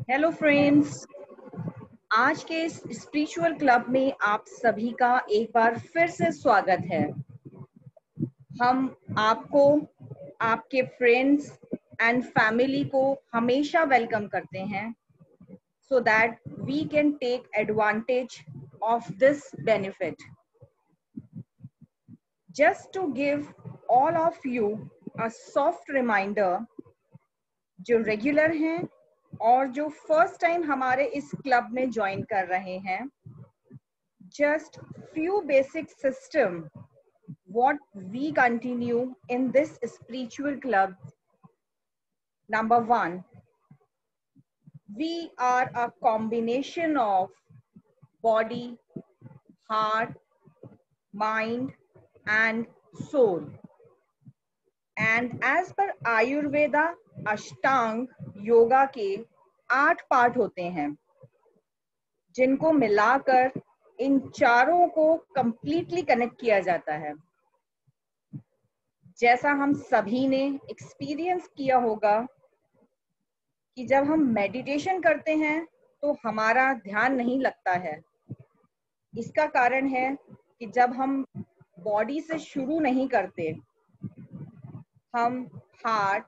Hello friends, आज के इस स्पिरिचुअल क्लब में आप सभी का एक बार फिर से स्वागत है। हम आपको, आपके फ्रेंड्स एंड फैमिली को हमेशा वेलकम करते हैं so that we can take advantage of this benefit. Just to give all of you a soft reminder, जो रेगुलर हैं और जो फर्स्ट टाइम हमारे इस क्लब में ज्वाइन कर रहे हैं, just few basic system what we continue in this spiritual club. Number one, we are a combination of body, heart, mind and soul. And as per Ayurveda, अष्टांग योगा के 8 part होते हैं, जिनको मिलाकर इन चारों को कंप्लीटली कनेक्ट किया जाता है। जैसा हम सभी ने एक्सपीरियंस किया होगा कि जब हम मेडिटेशन करते हैं तो हमारा ध्यान नहीं लगता है। इसका कारण है कि जब हम बॉडी से शुरू नहीं करते, हम हार्ट,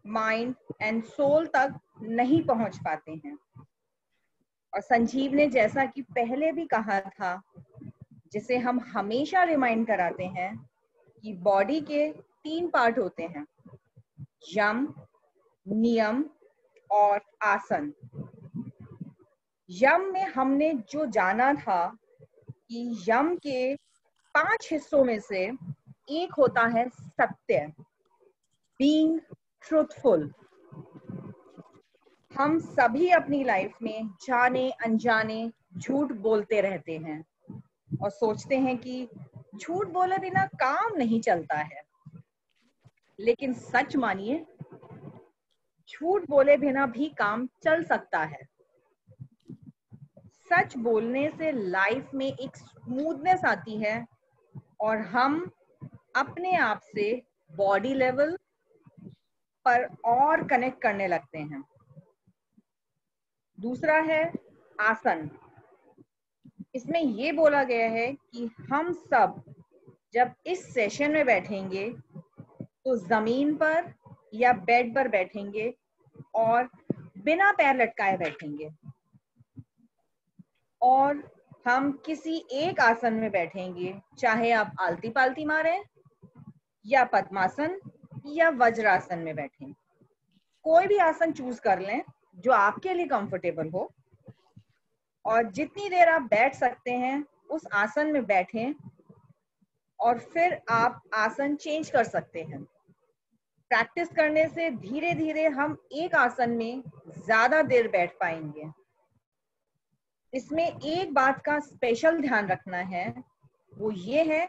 माइंड एंड सोल तक नहीं पहुंच पाते हैं। और संजीव ने जैसा कि पहले भी कहा था, जिसे हम हमेशा रिमाइंड कराते हैं कि बॉडी के 3 पार्ट होते हैं, यम, नियम और आसन। यम में हमने जो जाना था कि यम के 5 हिस्सों में से एक होता है सत्य, बीइंग ट्रूथफुल। हम सभी अपनी लाइफ में जाने अनजाने झूठ बोलते रहते हैं और सोचते हैं कि झूठ बोले बिना काम नहीं चलता है। लेकिन सच मानिए, झूठ बोले बिना भी काम चल सकता है। सच बोलने से लाइफ में एक स्मूथनेस आती है और हम अपने आप से बॉडी लेवल पर और कनेक्ट करने लगते हैं। दूसरा है आसन। इसमें ये बोला गया है कि हम सब जब इस सेशन में बैठेंगे तो जमीन पर या बेड पर बैठेंगे और बिना पैर लटकाए बैठेंगे, और हम किसी एक आसन में बैठेंगे, चाहे आप आलती पालती मारें या पद्मासन या वज्रासन में बैठें। कोई भी आसन चूज कर लें जो आपके लिए कंफर्टेबल हो, और जितनी देर आप बैठ सकते हैं उस आसन में बैठें और फिर आप आसन चेंज कर सकते हैं। प्रैक्टिस करने से धीरे धीरे हम एक आसन में ज्यादा देर बैठ पाएंगे। इसमें एक बात का स्पेशल ध्यान रखना है, वो ये है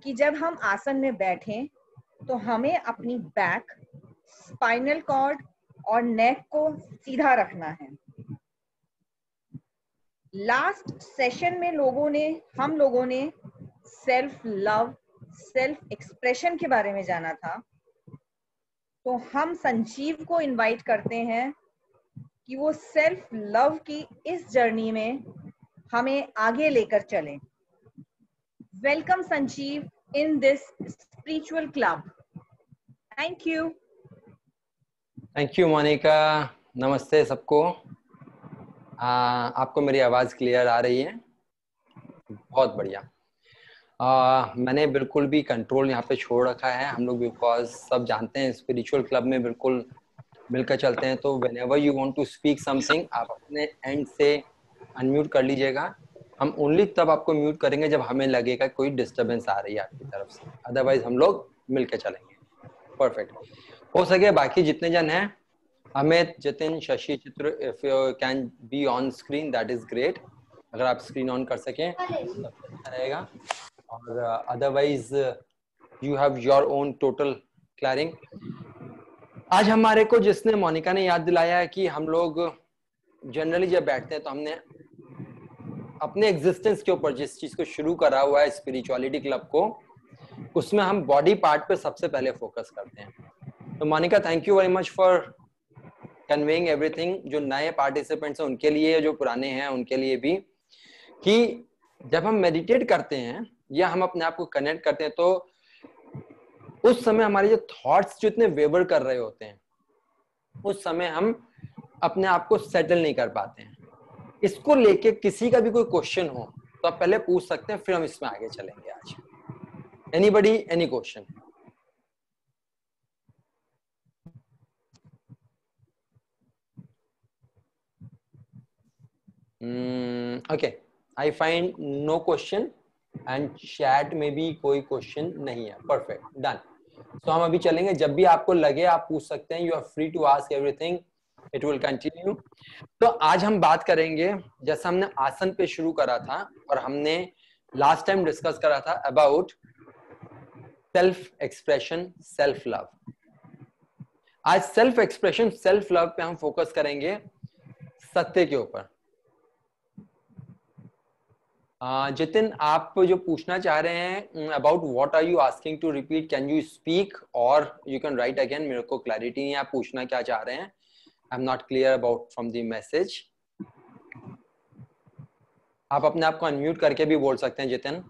कि जब हम आसन में बैठें तो हमें अपनी बैक, स्पाइनल कॉर्ड और नेक को सीधा रखना है। लास्ट सेशन में हम लोगों ने सेल्फ लव, सेल्फ एक्सप्रेशन के बारे में जाना था। तो हम संजीव को इनवाइट करते हैं कि वो सेल्फ लव की इस जर्नी में हमें आगे लेकर चलें। Welcome Sanjeev in this spiritual club. Thank you. Thank you Monica. नमस्ते सबको। आपको मेरी आवाज़ क्लियर आ रही है? बहुत बढ़िया। मैंने बिल्कुल भी कंट्रोल यहाँ पे छोड़ रखा है। हम लोग बिकॉज सब जानते हैं स्पिरिचुअल क्लब में बिल्कुल मिलकर चलते हैं, तो whenever you want to speak something आप अपने एंड से अनम्यूट कर लीजिएगा। हम ओनली तब आपको म्यूट करेंगे जब हमें लगेगा कोई डिस्टर्बेंस आ रही है आपकी तरफ से, अदरवाइज हम लोग मिलकर चलेंगे। परफेक्ट। हो सके बाकी जितने जन हैं, अमित, जितिन, शशि, चित्र, if you can be on screen that is great. अगर आप स्क्रीन ऑन कर सकें तो अच्छा रहेगा, और otherwise you have your own total clearing. आज हमारे को जिसने मोनिका ने याद दिलाया है कि हम लोग जनरली जब बैठते हैं तो हमने अपने एग्जिस्टेंस के ऊपर जिस चीज को शुरू करा हुआ है स्पिरिचुअलिटी क्लब को, उसमें हम बॉडी पार्ट पे सबसे पहले फोकस करते हैं। तो Monica, thank you very much for conveying everything, जो नए पार्टिसिपेंट्स हैं उनके लिए, जो पुराने हैं उनके लिए भी, कि जब हम मेडिटेट करते हैं या हम अपने आप को कनेक्ट करते हैं तो उस समय हमारे जो थॉट्स जो इतने वेवर कर रहे होते हैं, उस समय हम अपने आप को सेटल नहीं कर पाते हैं। इसको लेके किसी का भी कोई क्वेश्चन हो तो आप पहले पूछ सकते हैं, फिर हम इसमें आगे चलेंगे आज। Anybody, any question? Okay, I find no question and chat में भी कोई क्वेश्चन नहीं है। Perfect, done. तो हम अभी चलेंगे, जब भी आपको लगे आप पूछ सकते हैं। You are free to ask everything, it will continue. तो आज हम बात करेंगे, जैसा हमने आसन पे शुरू करा था और हमने लास्ट टाइम डिस्कस करा था about self expression, self love. आज सेल्फ एक्सप्रेशन, सेल्फ लव पे हम फोकस करेंगे सत्य के ऊपर। जितिन, आप जो पूछना चाह रहे हैं about what are you asking to repeat, can you speak और यू कैन राइट अगेन? मेरे को क्लैरिटी नहीं है आप पूछना क्या चाह रहे हैं। I am not clear about from the message. आप अपने आप को अनम्यूट करके भी बोल सकते हैं जितिन।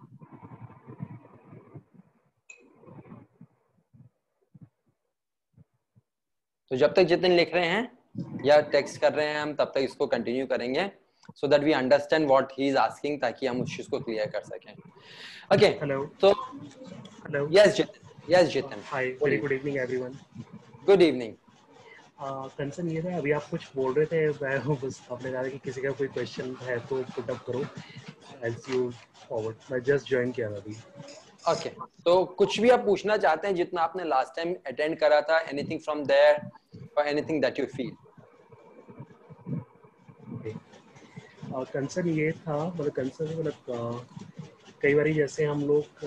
तो जब तक जितिन लिख रहे हैं या टेक्स्ट कर रहे हैं हम तब तक इसको कंटिन्यू करेंगे, so that we understand what he is asking, ताकि हम उस चीज को क्लियर कर सकें। Okay, hello, so hello, yes Jitin, hi, very good evening everyone. Good evening. Concern ये था, अभी आप कुछ बोल रहे थे, मैं बस आपने कहा कि किसी का कोई क्वेश्चन है तो पुट अप करो as you forward. मैं जस्ट ज्वाइन किया था अभी। Okay, तो कुछ भी आप पूछना चाहते हैं जितना आपने लास्ट टाइम अटेंड करा था, anything from there or anything that you feel. Concern ये था, मतलब कंसर्न मतलब कई बार जैसे हम लोग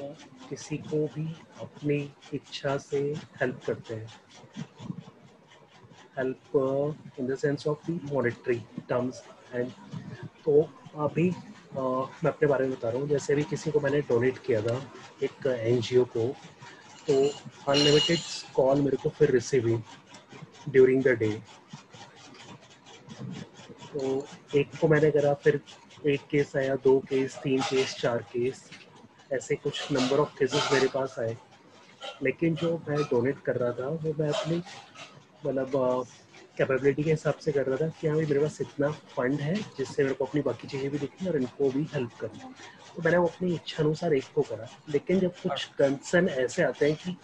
किसी को भी अपनी इच्छा से हेल्प करते हैं, help in the sense of the monetary terms and, तो अभी मैं अपने बारे में बता रहा हूँ। जैसे अभी किसी को मैंने डोनेट किया था एक एनजीओ को, तो अनलिमिटेड कॉल मेरे को फिर रिसीव हुई ड्यूरिंग द डे। तो एक को मैंने करा, फिर एक केस आया, 2 केस, 3 केस, 4 केस, ऐसे कुछ नंबर ऑफ केसेस मेरे पास आए। लेकिन जो मैं डोनेट कर रहा था वो मैं अपनी मतलब कैपेबिलिटी के हिसाब से कर रहा था कि हाँ मेरे पास इतना फंड है जिससे मेरे को अपनी बाकी चीज़ें भी दिखनी और इनको भी हेल्प करनी। तो मैंने वो अपनी इच्छा अनुसार एक को करा। लेकिन जब कुछ कंसर्न ऐसे आते हैं कि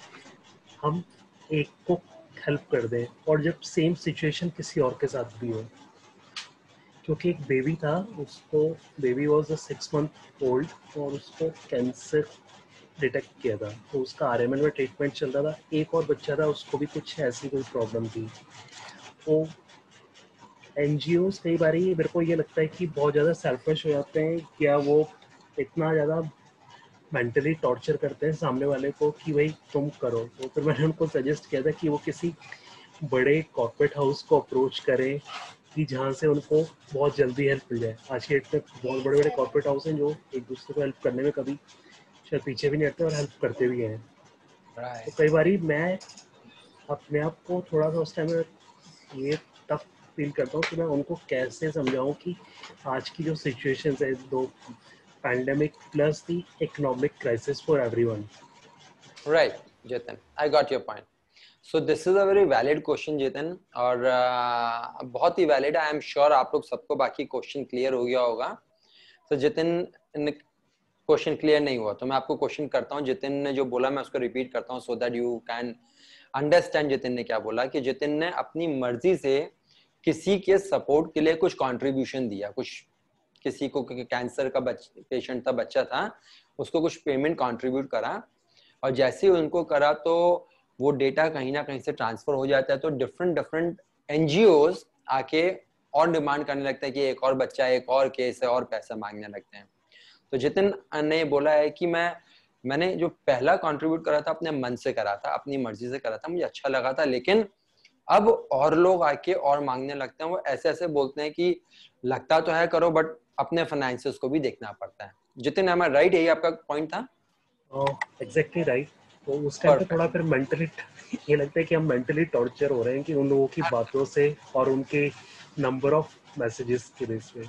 हम एक को हेल्प कर दें और जब सेम सिचुएशन किसी और के साथ भी हो, क्योंकि एक बेबी था, उसको, baby was a 6 month old और उसको कैंसर डिटेक्ट किया था, तो उसका आरएमएल में ट्रीटमेंट चल रहा था। एक और बच्चा था, उसको भी कुछ ऐसी कोई प्रॉब्लम थी। तो एनजीओज कई बार मेरे को ये लगता है कि बहुत ज़्यादा सेल्फिश हो जाते हैं, या वो इतना ज़्यादा मेंटली टॉर्चर करते हैं सामने वाले को कि भाई तुम करो। तो फिर मैंने उनको सजेस्ट किया था कि वो किसी बड़े कॉर्पोरेट हाउस को अप्रोच करें कि जहाँ से उनको बहुत जल्दी हेल्प मिल जाए। आज के डेट में बहुत बड़े बड़े कॉर्पोरेट हाउस हैं जो एक दूसरे को हेल्प करने में कभी शायद पीछे भी नहीं हटते और हेल्प करते भी हैं। तो कई बार मैं अपने आप को थोड़ा सा उस टाइम में ये टफ फील करता हूँ कि मैं उनको कैसे समझाऊँ कि आज की जो सिचुएशन है, दो pandemic plus the economic crisis for everyone. Right Jitin, I got your point. So this is a very valid question Jitin, और बहुत ही वैलिड। आई एम श्योर आप लोग सबको बाकी क्वेश्चन क्लियर हो गया होगा। तो जितिन क्वेश्चन क्लियर नहीं हुआ तो मैं आपको क्वेश्चन करता हूँ। जितिन ने जो बोला मैं उसको रिपीट करता हूँ so that you can understand. Jitin ने क्या बोला कि जितिन ने अपनी मर्जी से किसी के सपोर्ट के लिए कुछ कंट्रीब्यूशन दिया, कुछ किसी को कैंसर का पेशेंट था, बच्चा था, उसको कुछ पेमेंट कंट्रीब्यूट करा, और जैसे ही उनको करा तो वो डेटा कहीं ना कहीं से ट्रांसफर हो जाता है। तो डिफरेंट एनजीओज आके और डिमांड करने लगते हैं कि एक और बच्चा, एक और केस है, और पैसा मांगने लगते हैं। तो जितिन ने बोला है कि मैंने जो पहला कंट्रीब्यूट करा था अपने मन से करा था, अपनी मर्जी से करा था, मुझे अच्छा लगा था, लेकिन अब और लोग आके और मांगने लगते हैं। वो ऐसे ऐसे बोलते हैं कि लगता तो है करो बट अपने फाइनेंसेस को भी देखना पड़ता है। Jitin, am I right? यही आपका पॉइंट था? Exactly right. तो उस टाइम पे थोड़ा फिर मेंटली ये लगता है कि हम मेंटली टॉर्चर हो रहे हैं कि उन लोगों की बातों से और उनके नंबर ऑफ मैसेजेस के बेस पे।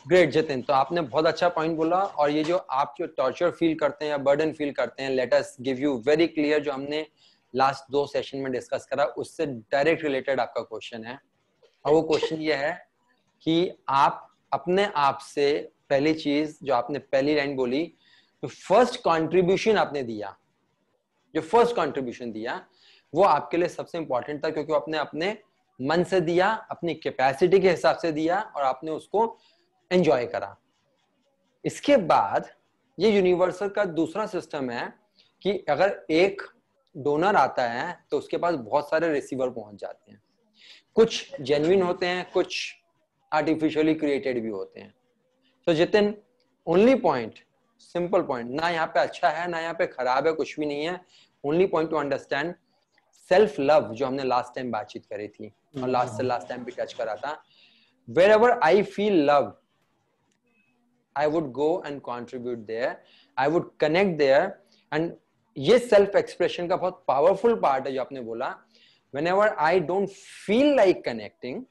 ग्रेट जितिन, तो आपने बहुत अच्छा पॉइंट बोला। और ये जो आप जो टॉर्चर फील करते हैं या बर्डन फील करते हैं, let us give you very clear, जो हमने लास्ट 2 सेशन में डिस्कस करा उससे डायरेक्ट रिलेटेड आपका क्वेश्चन है। और वो क्वेश्चन ये है कि आप अपने आप से, पहली चीज जो आपने पहली लाइन बोली, तो फर्स्ट कंट्रीब्यूशन आपने दिया, जो फर्स्ट कंट्रीब्यूशन दिया वो आपके लिए सबसे इंपॉर्टेंट था, क्योंकि आपने अपने मन से दिया, अपनी कैपेसिटी के हिसाब से दिया और आपने उसको एंजॉय करा। इसके बाद ये यूनिवर्सल का दूसरा सिस्टम है कि अगर एक डोनर आता है तो उसके पास बहुत सारे रिसीवर पहुंच जाते हैं। कुछ जेन्युइन होते हैं, कुछ आर्टिफिशियली क्रिएटेड भी होते हैं। तो Jitin, only point, simple point, ना यहाँ पे अच्छा है ना यहाँ पे खराब है, कुछ भी नहीं है। Only point two understand self love, जो हमने लास्ट टाइम बातचीत करी थी और लास्ट टाइम भी टच करा था। wherever I feel love, I would go and contribute there, I would connect there। and ये सेल्फ एक्सप्रेशन का बहुत पावरफुल पार्ट है जो आपने बोला। whenever I don't feel like connecting,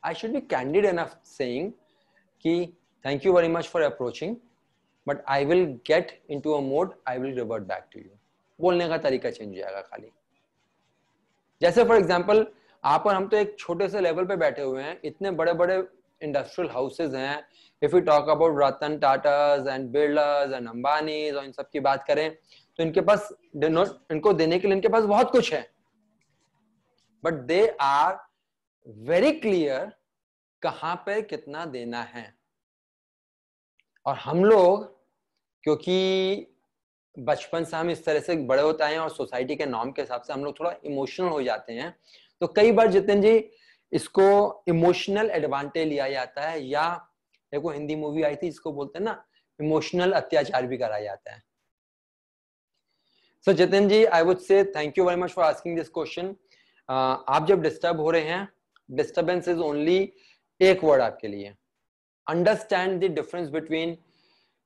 I should be candid enough saying कि thank you very much for approaching, but I will get into a mode, I will revert back to you। बोलने का तरीका change हो जाएगा खाली। जैसे for example आप और हम तो एक छोटे से लेवल पे बैठे हुए हैं, इतने बड़े बड़े इंडस्ट्रियल हाउसेज हैं। If you talk about Ratan Tatas and Birlas and Ambanis और इन सब की बात करें तो इनके पास इनको देने के लिए इनके पास बहुत कुछ है, but they are very clear कहां पे कितना देना है। और हम लोग, क्योंकि बचपन से हम इस तरह से बड़े होते हैं और सोसाइटी के नॉर्म के हिसाब से हम लोग थोड़ा इमोशनल हो जाते हैं, तो कई बार जितिन जी इसको इमोशनल एडवांटेज लिया जाता है, या देखो हिंदी मूवी आई थी जिसको बोलते हैं ना, इमोशनल अत्याचार भी करा जाता है। So Jitin ji, I would say thank you very much for asking this question. आप जब डिस्टर्ब हो रहे हैं, डिस्टर्बेंस इज ओनली एक वर्ड आपके लिए, understand the difference between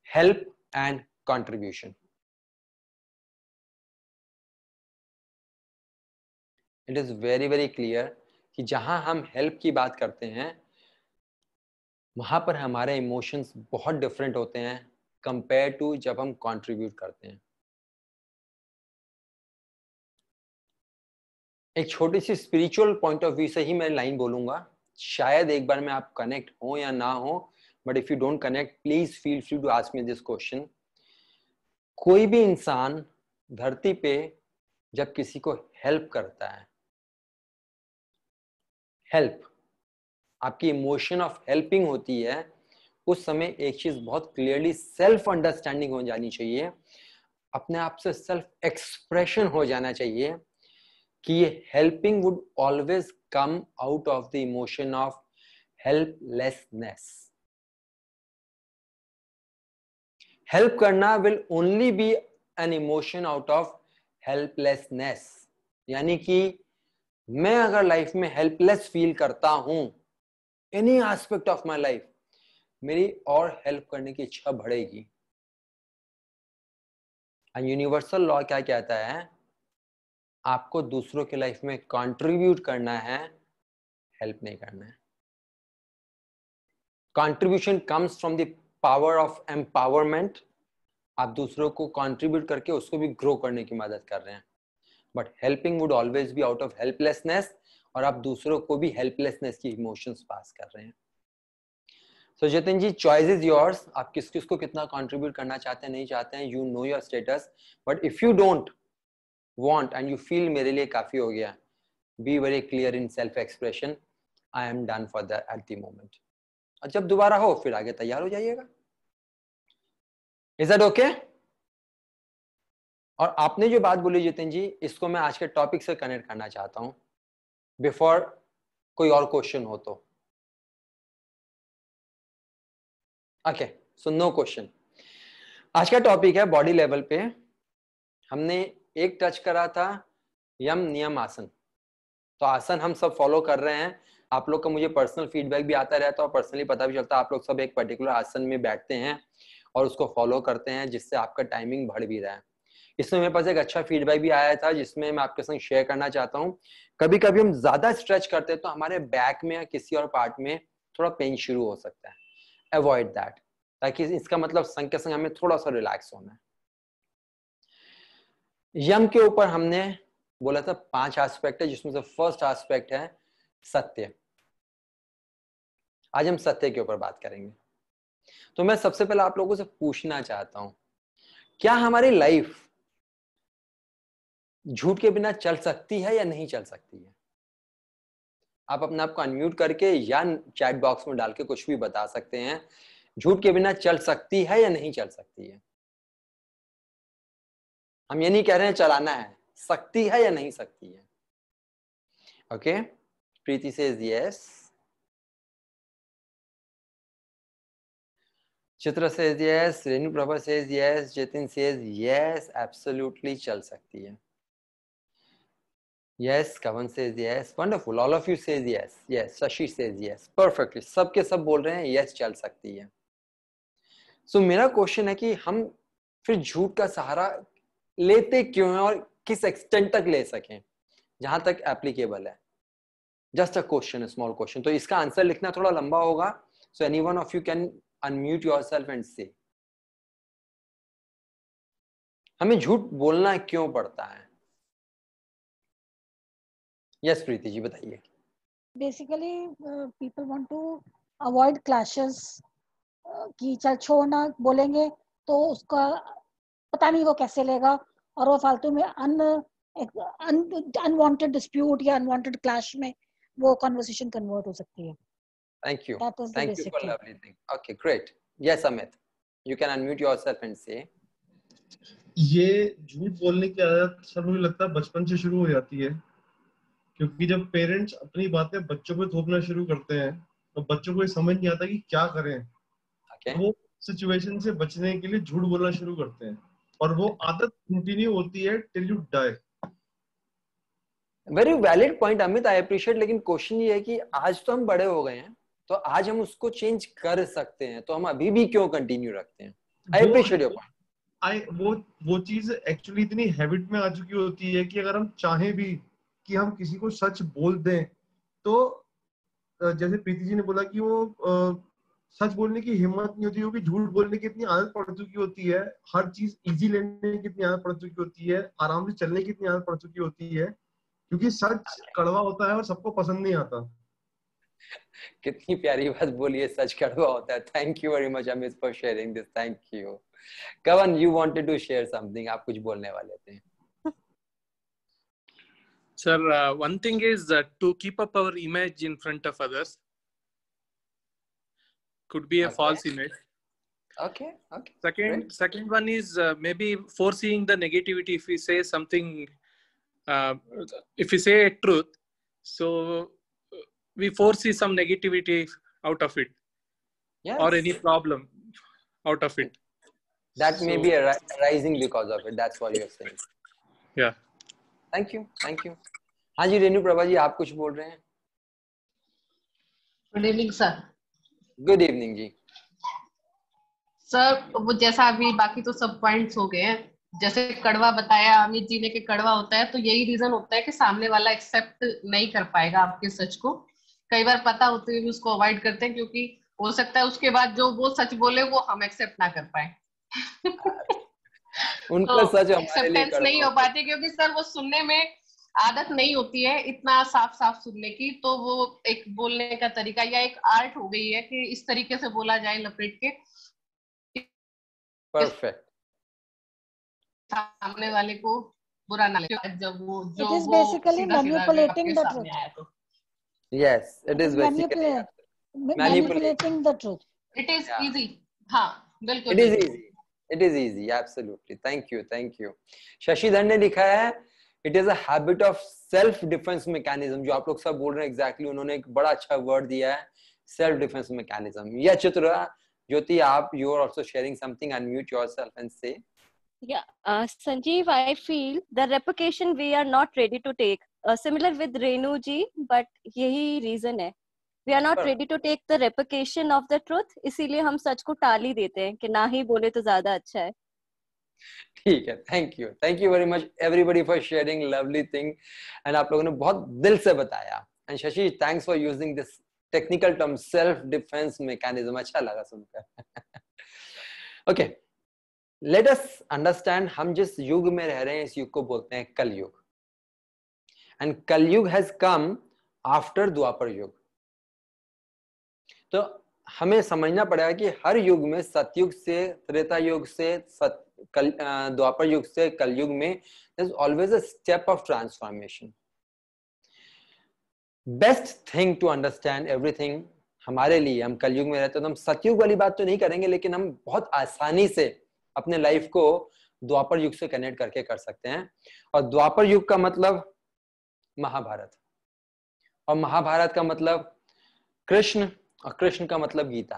help and contribution. It is very very clear कि जहां हम हेल्प की बात करते हैं वहां पर हमारे इमोशंस बहुत डिफरेंट होते हैं कंपेयर टू जब हम कंट्रीब्यूट करते हैं। एक छोटी सी स्पिरिचुअल पॉइंट ऑफ व्यू से ही मैं लाइन बोलूंगा, शायद एक बार में आप कनेक्ट हो या ना हो, but if you don't connect please feel free to ask me this question. कोई भी इंसान धरती पे जब किसी को हेल्प करता है, हेल्प आपकी इमोशन ऑफ हेल्पिंग होती है, उस समय एक चीज बहुत क्लियरली सेल्फ अंडरस्टैंडिंग हो जानी चाहिए, अपने आप से सेल्फ एक्सप्रेशन हो जाना चाहिए कि ये helping would always come out of the emotion of helplessness. Help करना will only be an emotion out of helplessness, यानी कि मैं अगर लाइफ में हेल्पलेस फील करता हूं any aspect of my life, मेरी और हेल्प करने की इच्छा बढ़ेगी। यूनिवर्सल लॉ क्या कहता है? आपको दूसरों के लाइफ में कंट्रीब्यूट करना है, हेल्प नहीं करना है। Contribution comes from the power of empowerment. आप दूसरों को कंट्रीब्यूट करके उसको भी ग्रो करने की मदद कर रहे हैं, but helping would always be out of helplessness, और आप दूसरों को भी हेल्पलेसनेस की इमोशंस पास कर रहे हैं। सो जतिन जी, चॉइस इज योर्स, आप किस किस को कितना कंट्रीब्यूट करना चाहते हैं, नहीं चाहते हैं, you know your status. But if you don't want and you feel मेरे लिए काफी हो गया, be very clear in self expression, I am done for that at the moment. और जब दोबारा हो फिर आगे तैयार हो जाइएगा। Is that okay? और आपने जो बात बोली जितिन जी, इसको मैं आज के टॉपिक से कनेक्ट करना चाहता हूं, बिफोर कोई और क्वेश्चन हो तो। Okay, so no question. आज का टॉपिक है बॉडी लेवल पे। हमने एक टच करा था यम नियम आसन। तो आसन हम सब फॉलो कर रहे हैं। आप लोग का मुझे पर्सनल फीडबैक भी आता रहता है और पर्सनली पता भी चलता है आप लोग सब एक पर्टिकुलर आसन में बैठते हैं और उसको फॉलो करते हैं, जिससे आपका टाइमिंग बढ़ भी रहा है। इसमें मेरे पास एक अच्छा फीडबैक भी आया था जिसमें मैं आपके संग शेयर करना चाहता हूँ। कभी कभी हम ज्यादा स्ट्रेच करते हैं तो हमारे बैक में या किसी और पार्ट में थोड़ा पेन शुरू हो सकता है। अवॉइड दैट, ताकि इसका मतलब संग के संग हमें थोड़ा सा रिलैक्स होना है। यम के ऊपर हमने बोला था 5 एस्पेक्ट है, जिसमें से फर्स्ट एस्पेक्ट है सत्य। आज हम सत्य के ऊपर बात करेंगे। तो मैं सबसे पहले आप लोगों से पूछना चाहता हूं, क्या हमारी लाइफ झूठ के बिना चल सकती है या नहीं चल सकती है? आप अपने आप को अनम्यूट करके या चैट बॉक्स में डाल के कुछ भी बता सकते हैं। झूठ के बिना चल सकती है या नहीं चल सकती है? हम ये नहीं कह रहे हैं चलाना है, सकती है या नहीं सकती है? ओके, प्रीति सेज यस, चित्र says yes, Renu Prabha says yes, Jatin says yes, absolutely चल सकती है। Yes, कवन says yes, wonderful, all of you says yes, yes, Shashi says yes, perfectly, सब के सब बोल रहे हैं yes चल सकती है। So मेरा क्वेश्चन है कि हम फिर झूठ का सहारा लेते क्यों हैं और किस एक्सटेंट तक ले सकें जहां तक एप्लीकेबल है। Just a question, small question. तो इसका आंसर लिखना थोड़ा लंबा होगा। So anyone of you can unmute yourself and say, हमें झूठ बोलना क्यों पड़ता है? यस प्रीति जी बताइए। Basically people want to avoid clashes, कि चल छोड़ ना बोलेंगे तो उसका पता नहीं वो कैसे लेगा और वो फालतू में अनवांटेड डिस्प्यूट या अनवांटेड क्लैश में वो कन्वर्सेशन कन्वर्ट हो सकती है। Thank you. That is the Thank you basic for thing. lovely thing. Okay, great. Yes, Amit. You can unmute yourself and say. ये झूठ बोलने की आदत सर मुझे लगता है बचपन से शुरू हो जाती है, क्योंकि जब पेरेंट्स अपनी बातें बच्चों पे थोपना शुरू करते हैं तो बच्चों को ये समझ नहीं आता कि क्या करें। Okay. वो सिचुएशन से बचने के लिए झूठ बोलना शुरू करते हैं और वो आदत कंटिन्यू होती है till you die. Very valid point, Amit. I appreciate. लेकिन क्वेश्चन ये है कि आज तो हम बड़े हो गए हैं, तो आज हम उसको चेंज कर सकते हैं, तो हम अभी भी क्यों कंटिन्यू रखते हैं? I appreciate your point. वो चीज एक्चुअली इतनी हैबिट में आ चुकी होती है कि अगर हम चाहें भी कि हम किसी को सच बोल दें तो जैसे प्रीति जी ने बोला कि वो सच बोलने की हिम्मत नहीं होती, क्योंकि झूठ बोलने की इतनी आदत पड़ चुकी होती है, हर चीज इजी लेने की इतनी आदत पड़ चुकी होती है, आराम से चलने की इतनी आदत पड़ चुकी होती है, क्योंकि सच कड़वा होता है और सबको पसंद नहीं आता। कितनी प्यारी बात बोली है, सच कड़वा होता है। Thank you very much Amit for sharing this. Thank you. Kavan, you wanted to share something, आप कुछ बोलने वाले थे। Sir, one thing is to keep up our image in front of others. Could be a false image. Okay. Okay. Second one is maybe foreseeing the negativity. If we say something, if we say a truth, so we foresee some negativity out of it, Yes. or any problem out of it. That may be arising because of it. That's what you're saying. Yeah. Thank you. Thank you. हाँ जी रेणु प्रभा जी, आप कुछ बोल रहे हैं? Good evening sir. Good evening ji. Sir वो जैसा अभी बाकी तो सब पॉइंट्स हो गए हैं, जैसे कड़वा बताया अमित जी ने कि कड़वा होता है, तो यही रीजन होता है कि सामने वाला एक्सेप्ट नहीं कर पाएगा आपके सच को। कई बार पता होते हुए भी उसको अवॉइड करते हैं, क्योंकि हो सकता है उसके बाद जो वो सच बोले वो हम एक्सेप्ट ना कर पाए। उनका सच एक्सेप्टेंस नहीं हो पाती, क्योंकि सर वो सुनने में आदत नहीं होती है इतना साफ साफ सुनने की, तो वो एक बोलने का तरीका या एक आर्ट हो गई है कि इस तरीके से बोला जाए लपेट के परफेक्ट, सामने वाले को बुरा ना लगे जब वो जो It is basically manipulating the सामने truth. आया तो। yes, it is basically manipulating the truth. It is easy. हाँ बिल्कुल। It is easy. It is easy. Absolutely. Thank you. Thank you. Shashidhar ने लिखा है it is a habit of self defense mechanism, जो आप लोग सब बोल रहे हैं exactly, उन्होंने एक बड़ा अच्छा वर्ड दिया है, self defense mechanism. या चित्रा, ज्योति, आप you are also sharing something, unmute yourself and say. Yeah, Sanjeev, I feel the replication we are not ready to take. Similar with Renu ji, but यही reason है. We are not ready to take the replication of the truth. इसीलिए हम सच को टाल ही देते हैं कि ना ही बोले तो ज्यादा अच्छा है. ठीक है, thank you very much everybody for sharing lovely thing, and आप लोगों ने बहुत दिल से बताया। And Shashi, thanks for using this technical term self defence mechanism, अच्छा लगा सुनकर। ओके, लेट अस अंडरस्टैंड हम जिस युग में रह रहे हैं इस युग को बोलते हैं कलयुग, एंड कलयुग हैज कम आफ्टर द्वापर युग। तो हमें समझना पड़ेगा कि हर युग में, सतयुग से त्रेता युग से द्वापर युग से कलयुग में, there is always a step of transformation. Best thing to understand everything हमारे लिए, हम कलयुग में रहते हैं तो हम सतयुग वाली बात तो नहीं करेंगे, लेकिन हम बहुत आसानी से अपने लाइफ को द्वापर युग से कनेक्ट करके कर सकते हैं। और द्वापर युग का मतलब महाभारत, और महाभारत का मतलब कृष्ण, और कृष्ण का मतलब गीता,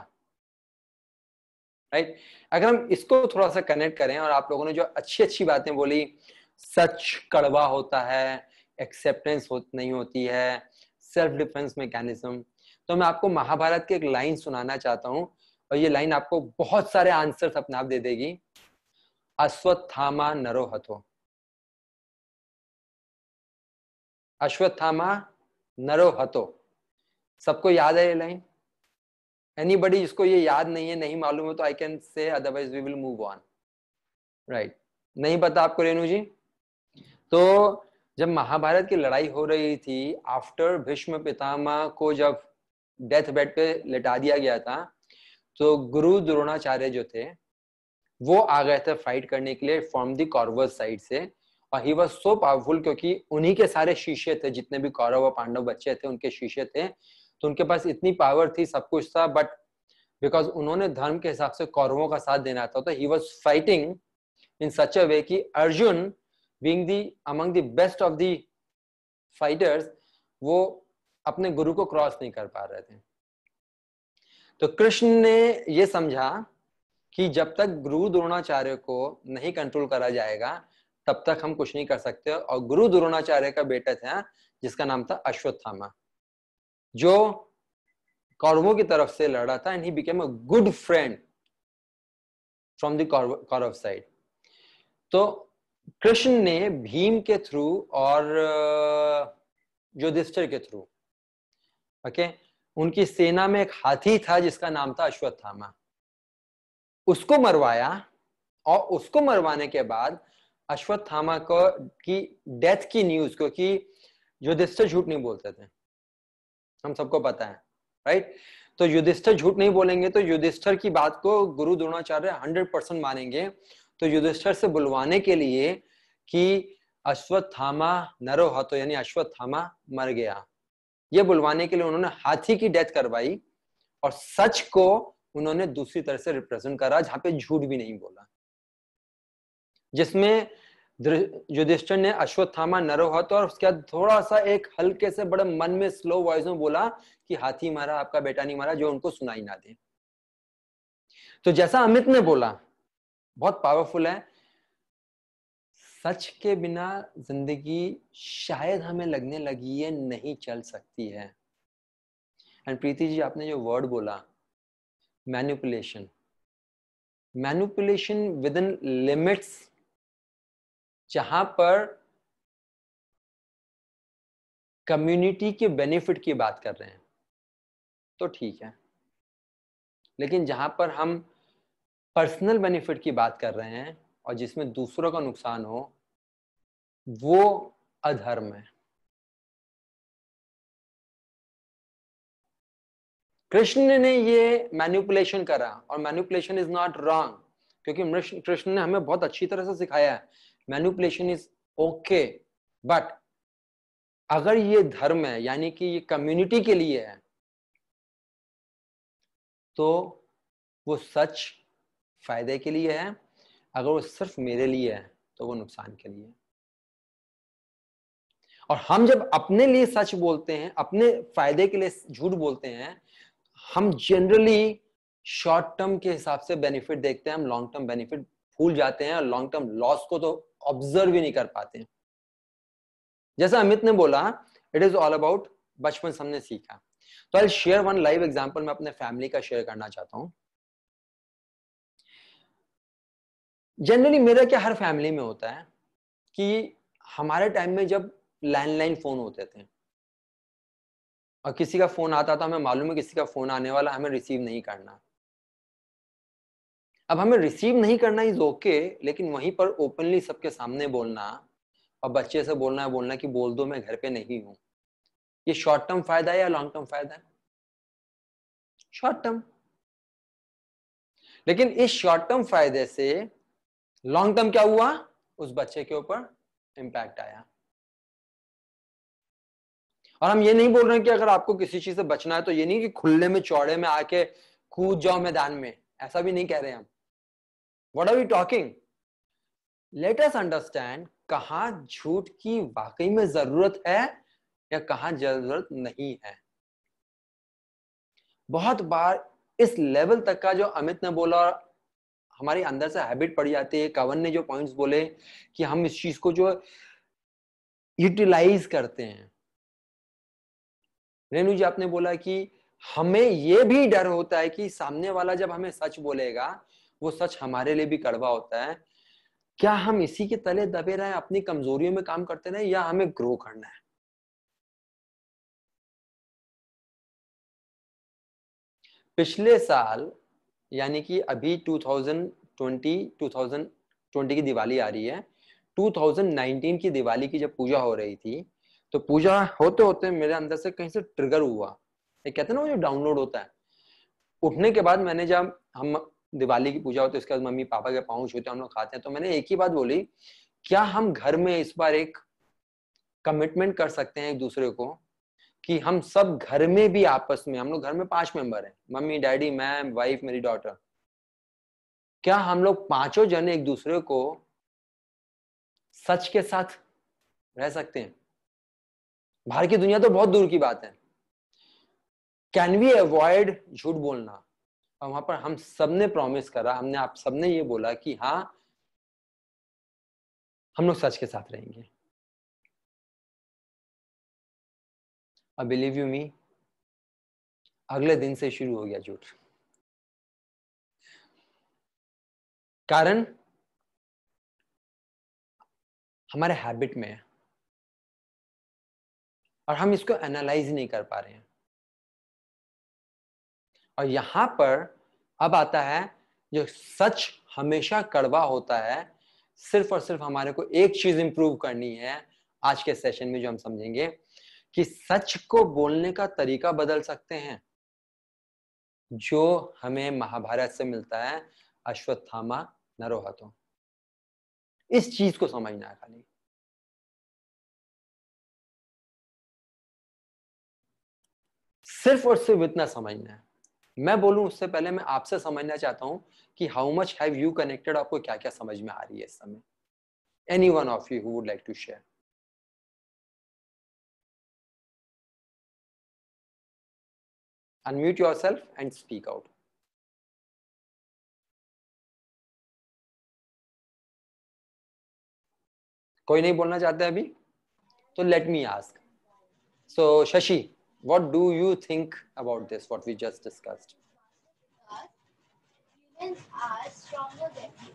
राइट? अगर हम इसको थोड़ा सा कनेक्ट करें, और आप लोगों ने जो अच्छी अच्छी बातें बोली, सच कड़वा होता है, एक्सेप्टेंस नहीं होती है, सेल्फ डिफेंस मैकेनिज्म, तो मैं आपको महाभारत की एक लाइन सुनाना चाहता हूं, और ये लाइन आपको बहुत सारे आंसर्स अपने आप दे देगी। अश्वत्थामा नरो हतो, अश्वत्थामा नरो हतो, सबको याद है ये लाइन? एनीबडी जिसको ये याद नहीं है, नहीं मालूम है, तो I can say, otherwise we will move on, right? नहीं पता आपको रेणु जी? तो जब महाभारत की लड़ाई हो रही थी, आफ्टर भीष्म पितामह को जब डेथ बेड पे लेटा दिया गया था, तो गुरु द्रोणाचार्य जो थे वो आ गए थे फाइट करने के लिए फ्रॉम द कौरवस साइड से, और ही वाज सो पावरफुल, क्योंकि उन्हीं के सारे शिष्य थे, जितने भी कौरव और पांडव बच्चे थे उनके शिष्य थे, तो उनके पास इतनी पावर थी, सब कुछ था, बट बिकॉज उन्होंने धर्म के हिसाब से कौरवों का साथ देना था, तो ही वाज फाइटिंग इन सच अ वे कि Arjun being the among the best of the fighters, वो अपने गुरु को क्रॉस नहीं कर पा रहे थे। तो कृष्ण ने ये समझा कि जब तक गुरु द्रोणाचार्य को नहीं कंट्रोल करा जाएगा तब तक हम कुछ नहीं कर सकते, और गुरु द्रोणाचार्य का बेटा था जिसका नाम था अश्वत्थामा, जो कौरवों की तरफ से लड़ा था, and he became a good friend from the Kaurava side. तो कृष्ण ने भीम के थ्रू और युधिष्ठिर के थ्रू, ओके, उनकी सेना में एक हाथी था जिसका नाम था अश्वत्थामा, उसको मरवाया, और उसको मरवाने के बाद अश्वत्थामा को की डेथ की न्यूज, क्योंकि युधिष्ठिर झूठ नहीं बोलते थे, हम सबको पता है, राइट? तो युधिष्ठिर झूठ नहीं बोलेंगे, तो युधिष्ठिर की बात को गुरु द्रोणाचार्य 100% मानेंगे। तो युधिष्ठिर से बुलवाने के लिए कि अश्वत्थामा नरो हतो, यानी अश्वत्थामा मर गया, ये बुलवाने के लिए उन्होंने हाथी की डेथ करवाई, और सच को उन्होंने दूसरी तरह से रिप्रेजेंट करा, जहां पे झूठ भी नहीं बोला, जिसमें युधिष्ठिर ने अश्वत्थामा नरो हतो, और उसके बाद थोड़ा सा एक हल्के से बड़े मन में स्लो वॉइस में बोला कि हाथी मारा, आपका बेटा नहीं मारा, जो उनको सुनाई ना दे। तो जैसा अमित ने बोला, बहुत पावरफुल है, सच के बिना जिंदगी शायद हमें लगने लगी है नहीं चल सकती है। एंड प्रीति जी, आपने जो वर्ड बोला manipulation, manipulation with in limits, जहां पर कम्युनिटी के बेनिफिट की बात कर रहे हैं तो ठीक है, लेकिन जहां पर हम पर्सनल बेनिफिट की बात कर रहे हैं और जिसमें दूसरों का नुकसान हो, वो अधर्म है। कृष्ण ने ये मैनिपुलेशन करा, और मैनिपुलेशन इज नॉट रॉन्ग, क्योंकि कृष्ण ने हमें बहुत अच्छी तरह से सिखाया है मैनिपुलेशन इज ओके, बट अगर ये धर्म है, यानी कि ये कम्युनिटी के लिए है, तो वो सच फायदे के लिए है, अगर वो सिर्फ मेरे लिए है तो वो नुकसान के लिए है। और हम जब अपने लिए सच बोलते हैं, अपने फायदे के लिए झूठ बोलते हैं, हम जनरली शॉर्ट टर्म के हिसाब से बेनिफिट देखते हैं, हम लॉन्ग टर्म बेनिफिट भूल जाते हैं, और लॉन्ग टर्म लॉस को तो ऑब्जर्व ही नहीं कर पाते हैं। जैसा अमित ने बोला, इट इज ऑल अबाउट बचपन से हमने सीखा। तो I share one live example, मैं अपने फैमिली का शेयर करना चाहता हूं। जनरली मेरा क्या हर फैमिली में होता है कि हमारे टाइम में जब लैंडलाइन फोन होते थे और किसी का फोन आता था, हमें मालूम है किसी का फोन आने वाला, हमें रिसीव नहीं करना। अब हमें रिसीव नहीं करना इज ओके, लेकिन वहीं पर ओपनली सबके सामने बोलना और बच्चे से बोलना कि बोल दो मैं घर पे नहीं हूं, ये शॉर्ट टर्म फायदा है या लॉन्ग टर्म फायदा है? Short term. लेकिन इस शॉर्ट टर्म फायदे से लॉन्ग टर्म क्या हुआ? उस बच्चे के ऊपर इंपैक्ट आया। और हम ये नहीं बोल रहे हैं कि अगर आपको किसी चीज से बचना है तो ये नहीं कि खुले में चौड़े में आके कूद जाओ मैदान में, ऐसा भी नहीं कह रहे हम। What are we talking? Let us understand कहां झूठ की वाकई में जरूरत है या कहां जरूरत नहीं है। बहुत बार इस लेवल तक का जो अमित ने बोला, हमारी अंदर से हैबिट पड़ जाती है। कवन ने जो पॉइंट्स बोले कि हम इस चीज को जो यूटिलाइज करते हैं। रेणु जी आपने बोला कि हमें ये भी डर होता है कि सामने वाला जब हमें सच बोलेगा वो सच हमारे लिए भी कड़वा होता है। क्या हम इसी के तले दबे रहे, अपनी कमजोरियों में काम करते रहे, या हमें ग्रो करना है? पिछले साल यानी कि अभी 2020 की दिवाली आ रही है, 2019 की दिवाली की जब पूजा हो रही थी तो पूजा होते होते मेरे अंदर से कहीं से ट्रिगर हुआ, ये कहते हैं ना वो जो डाउनलोड होता है। उठने के बाद मैंने, जब हम दिवाली की पूजा होती है उसके बाद मम्मी पापा के पाँव छूते हैं, हम लोग खाते हैं, तो मैंने एक ही बात बोली, क्या हम घर में इस बार एक कमिटमेंट कर सकते हैं एक दूसरे को कि हम सब घर में भी आपस में, हम लोग घर में 5 मेंबर हैं, मम्मी डैडी मैं वाइफ मेरी डॉटर, क्या हम लोग 5 जन एक दूसरे को सच के साथ रह सकते हैं? बाहर की दुनिया तो बहुत दूर की बात है। कैन वी अवॉइड झूठ बोलना? और वहां पर हम सबने प्रॉमिस करा, हमने आप सबने ये बोला कि हाँ हम लोग सच के साथ रहेंगे। अब बिलीव यू मी, अगले दिन से शुरू हो गया झूठ। कारण हमारे हैबिट में है और हम इसको एनालाइज नहीं कर पा रहे हैं। और यहां पर अब आता है जो सच हमेशा कड़वा होता है। सिर्फ और सिर्फ हमारे को एक चीज इंप्रूव करनी है आज के सेशन में, जो हम समझेंगे कि सच को बोलने का तरीका बदल सकते हैं, जो हमें महाभारत से मिलता है, अश्वत्थामा नरोहतो। इस चीज को समझना है खाली। सिर्फ और सिर्फ इतना समझना है। मैं बोलूं उससे पहले मैं आपसे समझना चाहता हूं कि how much have you connected, आपको क्या क्या समझ में आ रही है इस समय? Any one of you who would like to share? Unmute yourself and speak out. कोई नहीं बोलना चाहता है अभी? तो let me ask. So Shashi, what do you think about this, what we just discussed?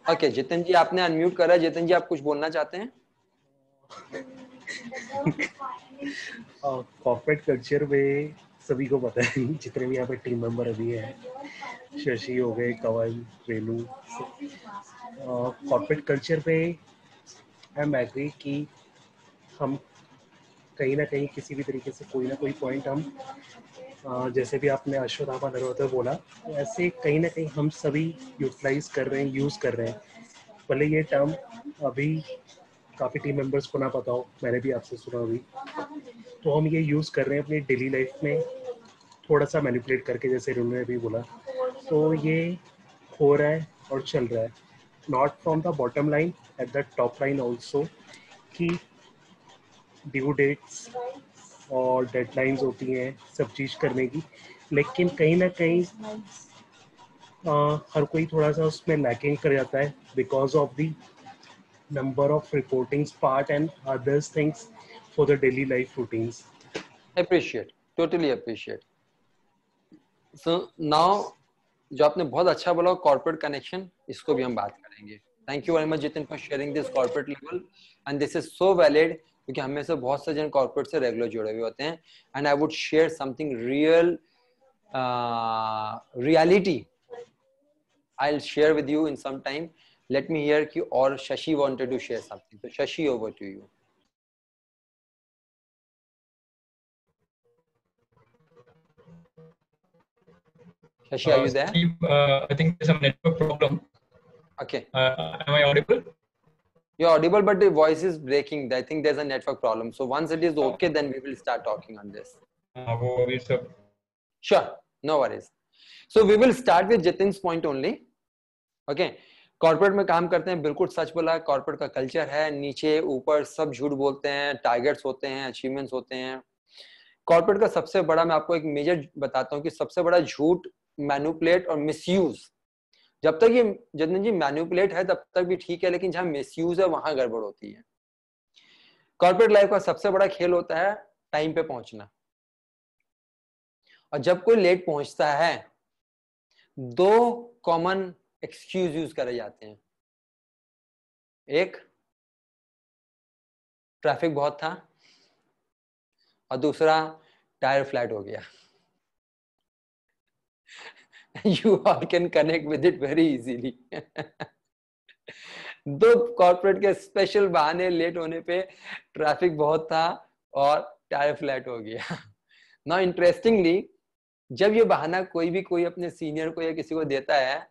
Okay, Jitin जी आपने अनम्यूट करा है। जितिन जी आप कुछ बोलना चाहते हैं? कॉर्पोरेट कल्चर में सभी को पता है, जितने भी यहाँ पे टीम मेंबर अभी हैं, शशि हो गए, कवन, रेनू, कॉर्पोरेट कल्चर पे आई एम एग्री कि हम कहीं ना कहीं किसी भी तरीके से कोई ना कोई पॉइंट हम जैसे भी आपने अश्वत्थामा नरोहतो बोला, तो ऐसे कहीं ना कहीं हम सभी यूटिलाइज कर रहे हैं, यूज़ कर रहे हैं। भले ये टर्म अभी काफ़ी टीम मेंबर्स को ना पता हो, मैंने भी आपसे सुना अभी, तो हम ये यूज़ कर रहे हैं अपनी डेली लाइफ में थोड़ा सा मैनिपुलेट करके, जैसे रेनू ने भी बोला। तो ये हो रहा है और चल रहा है, not from the bottom line, at the top line also, कि ड्यू डेट्स और डेडलाइंस होती हैं सब चीज़ करने की, लेकिन कहीं ना कहीं हर कोई थोड़ा सा उसमें लैकिंग कर जाता है because of the number of reportings part and others things for the daily life routines. Appreciate, totally appreciate. So now जो आपने बहुत अच्छा बोला कॉर्पोरेट कनेक्शन, इसको भी हम बात करेंगे। Thank you very much Jitin for sharing this corporate level and this is so valid, क्योंकि हमें से बहुत से जन कॉर्पोरेट से रेगुलर जुड़े हुए होते हैं. And I would share something real reality I'll share with you in some time. Let me hear कि और Shashi wanted to share something. So Shashi, over to you. Shashi, are you there? Steve, I think there's some network problem. Okay. Am I audible? You're audible, but the voice is breaking. I think there's a network problem. So once it is okay, then we will start talking on this. Sure, no worries. So we will start with Jitin's point only. Okay. Corporate में काम करते हैं, बिल्कुल सच बोला. Corporate का culture है, नीचे ऊपर सब झूठ बोलते हैं, टारगेट्स होते हैं, अचीवमेंट्स होते हैं. कॉर्पोरेट का सबसे बड़ा, मैं आपको एक मेजर बताता हूँ कि सबसे बड़ा झूठ मैनिपुलेट और मिसयूज. जब तक ये जतिन जी मैनिपुलेट है तब तक भी ठीक है, लेकिन जहां मिसयूज है वहां गड़बड़ होती है. कॉर्पोरेट लाइफ का सबसे बड़ा खेल होता है टाइम पे पहुंचना. और जब कोई लेट पहुंचता है, दो कॉमन एक्सक्यूज यूज करे जाते हैं. एक, ट्रैफिक बहुत था, और दूसरा, टायर फ्लैट हो गया. You all can connect with it very easily. दो कॉर्पोरेट के स्पेशल बहाने लेट होने पे, ट्रैफिक बहुत था और टायर फ्लैट हो गया. नाउ इंटरेस्टिंगली, जब ये बहाना कोई अपने सीनियर को या किसी को देता है,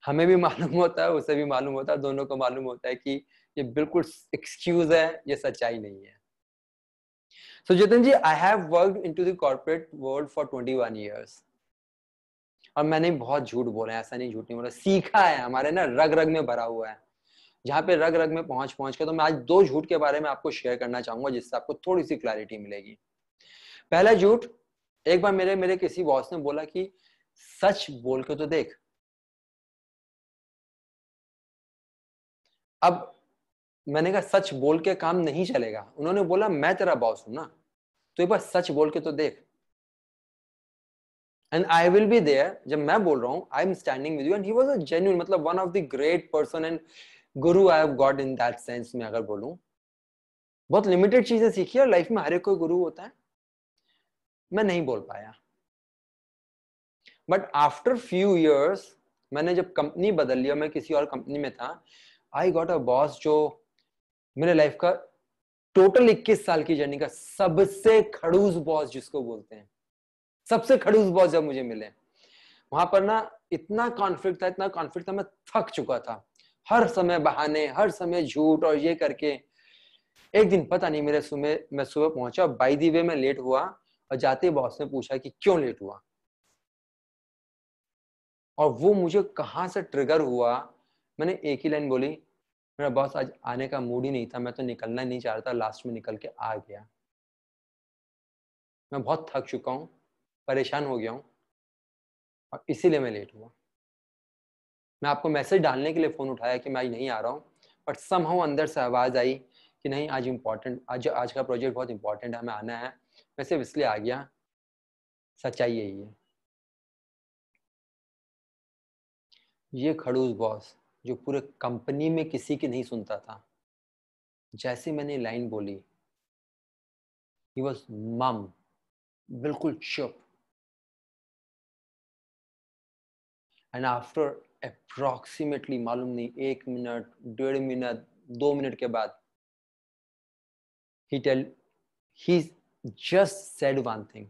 हमें भी मालूम होता है, उसे भी मालूम होता है, दोनों को मालूम होता है कि ये बिल्कुल एक्सक्यूज है, ये सच्चाई नहीं है. So Jitin ji, I have worked into the corporate world for 21 years. और मैंने बहुत झूठ बोला है, ऐसा नहीं झूठ नहीं बोला, सीखा है, हमारे ना रग रग में भरा हुआ है. जहां पे रग रग में पहुंच के, तो मैं आज दो झूठ के बारे में आपको शेयर करना चाहूंगा, जिससे आपको थोड़ी सी क्लैरिटी मिलेगी. पहला झूठ, एक बार मेरे किसी बॉस ने बोला कि सच बोल के तो देख. अब मैंने कहा सच बोल के काम नहीं चलेगा. उन्होंने बोला मैं तेरा बॉस हूं ना, तो एक बार सच बोल के तो देख. And I will be there. जब मैं बोल रहा हूँ, I'm standing with you, and he was a genuine, मतलब one of the great person and guru I have got in that sense. मैं अगर बोलूँ, बहुत लिमिटेड चीजें सीखी और लाइफ में हर एक कोई गुरु होता है. मैं नहीं बोल पाया. बट आफ्टर फ्यू इयर्स, मैंने जब कंपनी बदल लिया, मैं किसी और कंपनी में था, आई गॉट अ बॉस जो मेरे लाइफ का टोटल 21 साल की जर्नी का सबसे खड़ूस बॉस जिसको बोलते हैं, सबसे खड़ूस बॉस जब मुझे मिले, वहां पर ना इतना कॉन्फ्लिक्ट था, मैं थक चुका था. हर समय बहाने, हर समय झूठ और ये करके. एक दिन पता नहीं मैं सुबह पहुंचा, बाय द वे मैं लेट हुआ, और जाते ही बॉस ने पूछा कि क्यों लेट हुआ. और वो मुझे कहां से ट्रिगर हुआ, मैंने एक ही लाइन बोली, मेरा बॉस आज आने का मूड ही नहीं था, मैं तो निकलना ही नहीं चाह रहा था, लास्ट में निकल के आ गया. मैं बहुत थक चुका हूँ, परेशान हो गया हूँ, और इसीलिए मैं लेट हुआ. मैं आपको मैसेज डालने के लिए फोन उठाया कि मैं आज नहीं आ रहा हूँ, बट समहाउ अंदर से आवाज आई कि नहीं, आज इम्पोर्टेंट, आज का प्रोजेक्ट बहुत इंपॉर्टेंट है, हमें आना है. मैं सिर्फ इसलिए आ गया. सच्चाई यही है. ये खड़ूस बॉस जो पूरे कंपनी में किसी की नहीं सुनता था, जैसे मैंने लाइन बोली, he was mum, बिल्कुल चुप. एंड आफ्टर अप्रॉक्सीमेटली, मालूम नहीं 1 मिनट, 1.5 मिनट, 2 मिनट के बाद, he just said one thing,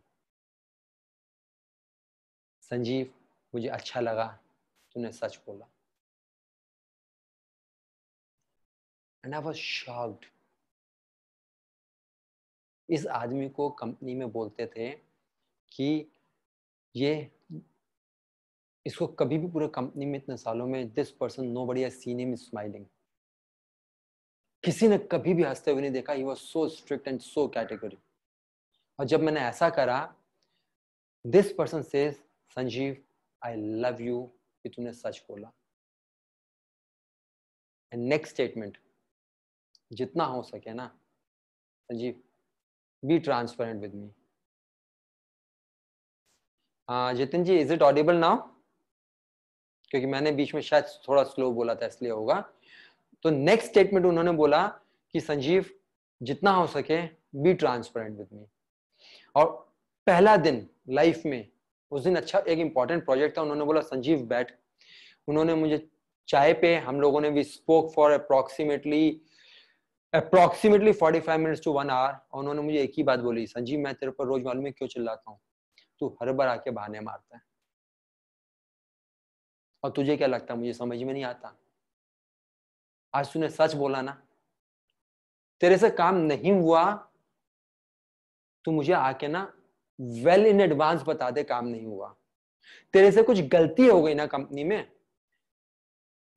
Sanjeev, मुझे अच्छा लगा तूने सच बोला. And I was shocked. इस आदमी को कंपनी में बोलते थे कि ये, इसको कभी भी पूरे कंपनी में इतने सालों में, this person nobody has seen him smiling. किसी ने कभी भी हंसते हुए नहीं देखा. He was so strict and so category. और जब मैंने ऐसा करा, this person says, Sanjeev, I love you कि तूने सच बोला. एंड नेक्स्ट स्टेटमेंट, जितना हो सके ना Sanjeev, be transparent with me. Jitin ji, is it audible now? क्योंकि मैंने बीच में शायद थोड़ा स्लो बोला था इसलिए होगा। तो नेक्स्ट स्टेटमेंट उन्होंने बोला कि संजीव जितना हो सके बी ट्रांसपेरेंट विद मी। और पहला दिन लाइफ में उस दिन अच्छा एक इंपॉर्टेंट प्रोजेक्ट था, उन्होंने बोला संजीव बैठ। उन्होंने मुझे चाय पे, हम लोगों ने we spoke for approximately 45 minutes to 1 hour. और उन्होंने मुझे एक ही बात बोली, संजीव मैं तेरे पर रोज मालूम है क्यों चिल्लाता हूँ, तू हर बार आके बहाने मारता है और तुझे क्या लगता है मुझे समझ में नहीं आता। आज तूने सच बोला ना, तेरे से काम नहीं हुआ तू मुझे आके ना वेल इन एडवांस बता दे काम नहीं हुआ। तेरे से कुछ गलती हो गई ना कंपनी में,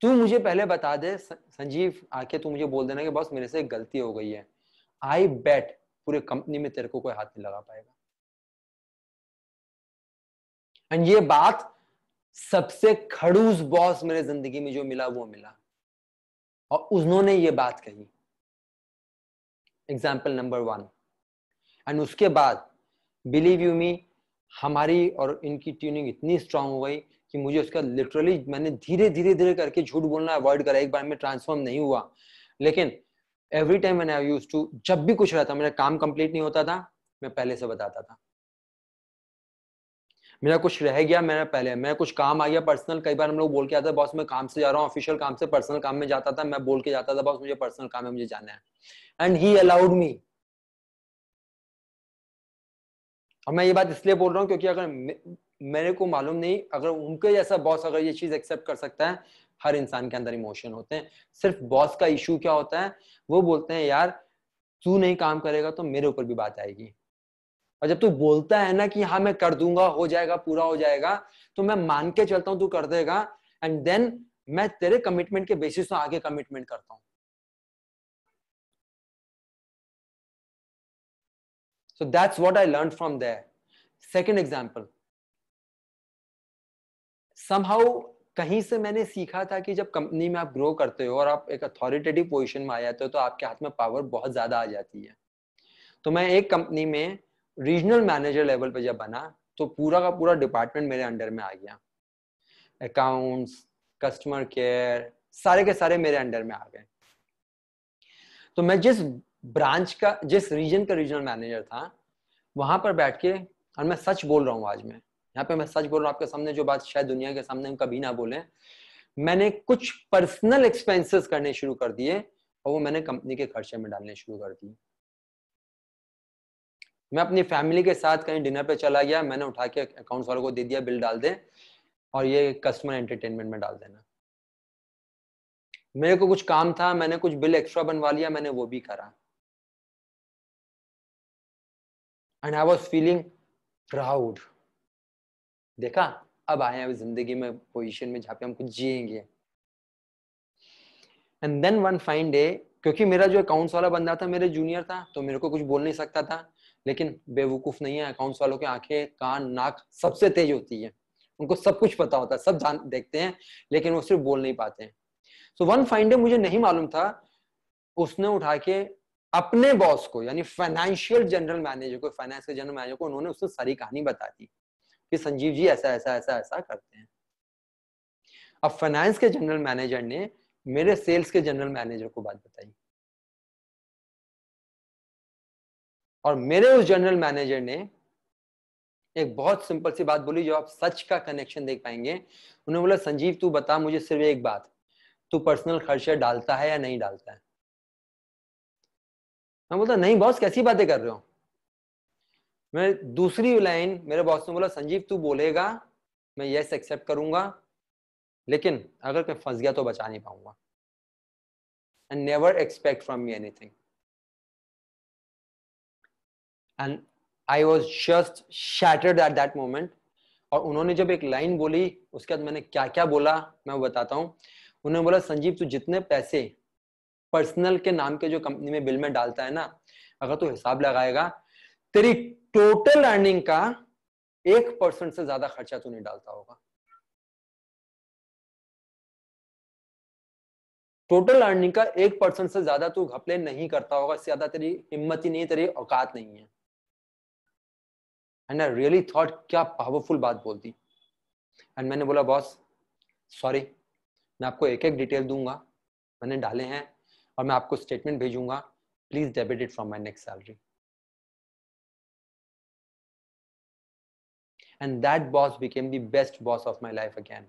तू मुझे पहले बता दे संजीव, आके तू मुझे बोल देना कि बॉस मेरे से एक गलती हो गई है। आई बेट पूरे कंपनी में तेरे को कोई हाथ नहीं लगा पाएगा। एंड ये बात सबसे खड़ूस बॉस मेरे जिंदगी में जो मिला वो मिला, और उन्होंने ये बात कही। Example number 1। एंड उसके बाद बिलीव यू मी, हमारी और इनकी ट्यूनिंग इतनी स्ट्रांग हो गई कि मुझे उसका लिटरली मैंने धीरे धीरे धीरे करके झूठ बोलना अवॉइड करा। एक बार में ट्रांसफॉर्म नहीं हुआ, लेकिन every time when I used to, जब भी कुछ रहता, मेरा काम कंप्लीट नहीं होता था, मैं पहले से बताता था। मेरा कुछ रह गया, मैं कुछ काम आ गया पर्सनल, कई बार हम लोग बोल के आते बॉस मैं काम से जा रहा हूँ, ऑफिशियल काम से पर्सनल काम में जाता था, मैं बोल के जाता था बॉस मुझे पर्सनल काम है, मुझे जाना है। And he allowed me. और मैं ये बात इसलिए बोल रहा हूँ क्योंकि अगर मेरे को मालूम नहीं, अगर उनके जैसा बॉस अगर ये चीज एक्सेप्ट कर सकता है, हर इंसान के अंदर इमोशन होते हैं। सिर्फ बॉस का इशू क्या होता है, वो बोलते हैं यार तू नहीं काम करेगा तो मेरे ऊपर भी बात आएगी। और जब तू बोलता है ना कि हाँ मैं कर दूंगा, हो जाएगा, पूरा हो जाएगा, तो मैं मान के चलता हूं तू कर देगा, एंड देन मैं तेरे कमिटमेंट के बेसिस पर आगे कमिटमेंट करता हूं। So that's what I learned from there. Second example, somehow कहीं से मैंने सीखा था कि जब कंपनी में आप ग्रो करते हो और आप एक अथॉरिटेटिव पोजीशन में आ जाते हो तो आपके हाथ में पावर बहुत ज्यादा आ जाती है। तो मैं एक कंपनी में रीजनल मैनेजर लेवल पे जब बना तो पूरा का पूरा डिपार्टमेंट मेरे अंडर में आ गया। अकाउंट्स, कस्टमर केयर, सारे के सारे मेरे अंडर में आ गए। तो मैं जिस ब्रांच का, जिस रीजन का रीजनल मैनेजर था, वहां पर बैठ के, और मैं सच बोल रहा हूँ आज मैं यहाँ पे, मैं सच बोल रहा हूँ आपके सामने, जो बात शायद दुनिया के सामने हम कभी ना बोले, मैंने कुछ पर्सनल एक्सपेंसेस करने शुरू कर दिए और वो मैंने कंपनी के खर्चे में डालने शुरू कर दिए। मैं अपनी फैमिली के साथ कहीं डिनर पे चला गया, मैंने उठा के अकाउंट्स वालों को दे दिया, बिल डाल दे और ये कस्टमर एंटरटेनमेंट में डाल देना। मेरे को कुछ काम था, मैंने कुछ बिल एक्स्ट्रा बनवा लिया, मैंने वो भी करा। And I was feeling proud. देखा, अब आए हैं जिंदगी में पोजीशन में जहां पे हम कुछ जिएंगे। And then one fine day, क्योंकि मेरा जो अकाउंट्स वाला बंदा था मेरे जूनियर था, तो मेरे को कुछ बोल नहीं सकता था, लेकिन बेवकूफ नहीं है, अकाउंट्स वालों के आंखें कान नाक सबसे तेज होती है, उनको सब कुछ पता होता है, सब जान देखते हैं, लेकिन वो सिर्फ बोल नहीं पाते हैं। सो वन फाइन डे, मुझे नहीं मालूम था, उसने उठा के अपने बॉस को, यानी फाइनेंशियल जनरल मैनेजर को, फाइनेंस के जनरल मैनेजर को, उन्होंने उससे सारी कहानी बता दी कि संजीव जी ऐसा ऐसा ऐसा ऐसा करते हैं। अब फाइनेंस के जनरल मैनेजर ने मेरे सेल्स के जनरल मैनेजर को बात बताई, और मेरे उस जनरल मैनेजर ने एक बहुत सिंपल सी बात बोली जो आप सच का कनेक्शन देख पाएंगे। उन्होंने बोला संजीव तू बता मुझे सिर्फ एक बात, तू पर्सनल खर्चे डालता है या नहीं डालता है? मैं बोलता नहीं बॉस कैसी बातें कर रहे हो। मैं दूसरी लाइन, मेरे बॉस ने बोला संजीव तू बोलेगा मैं यस एक्सेप्ट करूंगा, लेकिन अगर मैं फंस गया तो बचा नहीं पाऊंगा। And never expect from me anything. And I was just shattered at that moment. और उन्होंने जब एक लाइन बोली, उसके बाद मैंने क्या क्या बोला मैं बताता हूँ। उन्होंने बोला संजीव तू जितने पैसे पर्सनल के नाम के जो कंपनी में बिल में डालता है ना, अगर तू हिसाब लगाएगा तेरी टोटल अर्निंग का 1% से ज्यादा खर्चा तू नहीं डालता होगा। टोटल अर्निंग का 1% से ज्यादा तू घपले नहीं करता होगा, इससे ज्यादा तेरी हिम्मत ही नहीं है, तेरी औकात नहीं है। एंड आई रियली थॉट क्या पावरफुल बात बोलती। एंड मैंने बोला बॉस सॉरी, मैं आपको एक एक डिटेल दूंगा, मैंने डाले हैं, और मैं आपको स्टेटमेंट भेजूंगा, please debit it from my next salary. And that boss became the best boss of my life again.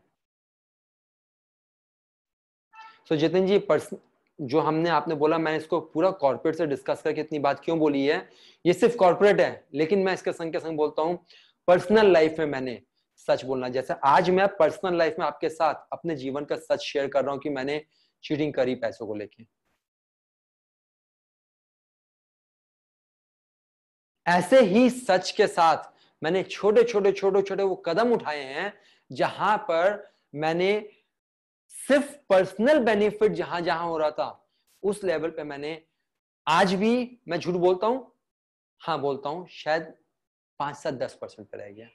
So Jitin ji, जो हमने आपने बोला, मैंने इसको पूरा कॉर्पोरेट से डिस्कस करके इतनी बात क्यों बोली है, ये सिर्फ कॉर्पोरेट है, लेकिन मैं इसके संग के संग बोलता हूं पर्सनल लाइफ में मैंने सच बोलना. जैसे आज मैं पर्सनल लाइफ में आपके साथ अपने जीवन का सच शेयर कर रहा हूं कि मैंने चीटिंग करी पैसों को लेके. ऐसे ही सच के साथ मैंने छोटे छोटे वो कदम उठाए हैं जहां पर मैंने सिर्फ पर्सनल बेनिफिट जहां जहां हो रहा था उस लेवल पे मैंने, आज भी मैं झूठ बोलता हूं, हाँ बोलता हूं, शायद 5-10% पे रह गया.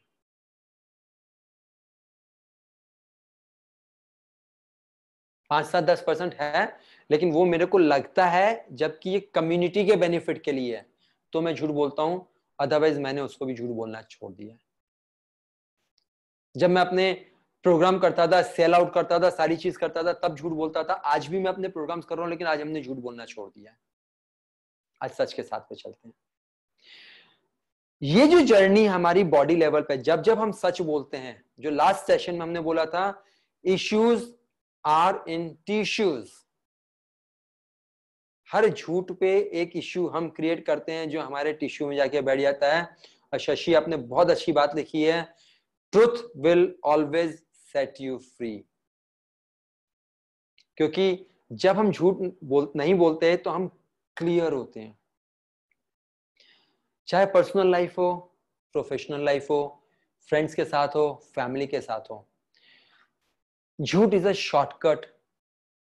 5-10% है, लेकिन वो मेरे को लगता है जबकि ये कम्युनिटी के बेनिफिट के लिए है तो मैं झूठ बोलता हूं, अदरवाइज मैंने उसको भी झूठ बोलना छोड़ दिया. जब मैं अपने प्रोग्राम करता था, सेल आउट करता था, सारी चीज करता था, तब झूठ बोलता था. आज भी मैं अपने प्रोग्राम्स कर रहा हूं, लेकिन आज हमने झूठ बोलना छोड़ दिया. आज सच के साथ पे चलते हैं. ये जो जर्नी हमारी बॉडी लेवल पे, जब जब हम सच बोलते हैं, जो लास्ट सेशन में हमने बोला था, इश्यूज आर इन टिश्यूज. हर झूठ पे एक इश्यू हम क्रिएट करते हैं जो हमारे टिश्यू में जाके बैठ जाता है. और शशि, आपने बहुत अच्छी बात लिखी है, truth will always set you free. क्योंकि जब हम झूठ नहीं बोलते तो हम क्लियर होते हैं, चाहे पर्सनल लाइफ हो, प्रोफेशनल लाइफ हो, फ्रेंड्स के साथ हो, फैमिली के साथ हो. झूठ is a shortcut,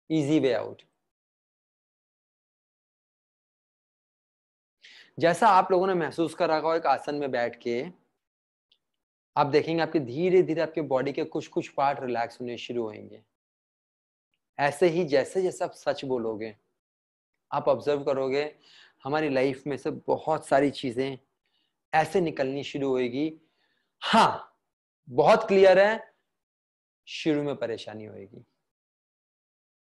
easy way out. जैसा आप लोगों ने महसूस कर रखा हो एक आसन में बैठ के, आप देखेंगे आपके धीरे धीरे आपके बॉडी के कुछ कुछ पार्ट रिलैक्स होने शुरू होंगे. ऐसे ही जैसे जैसे आप सच बोलोगे, आप ऑब्जर्व करोगे हमारी लाइफ में से बहुत सारी चीजें ऐसे निकलनी शुरू होगी. हाँ, बहुत क्लियर है, शुरू में परेशानी होगी.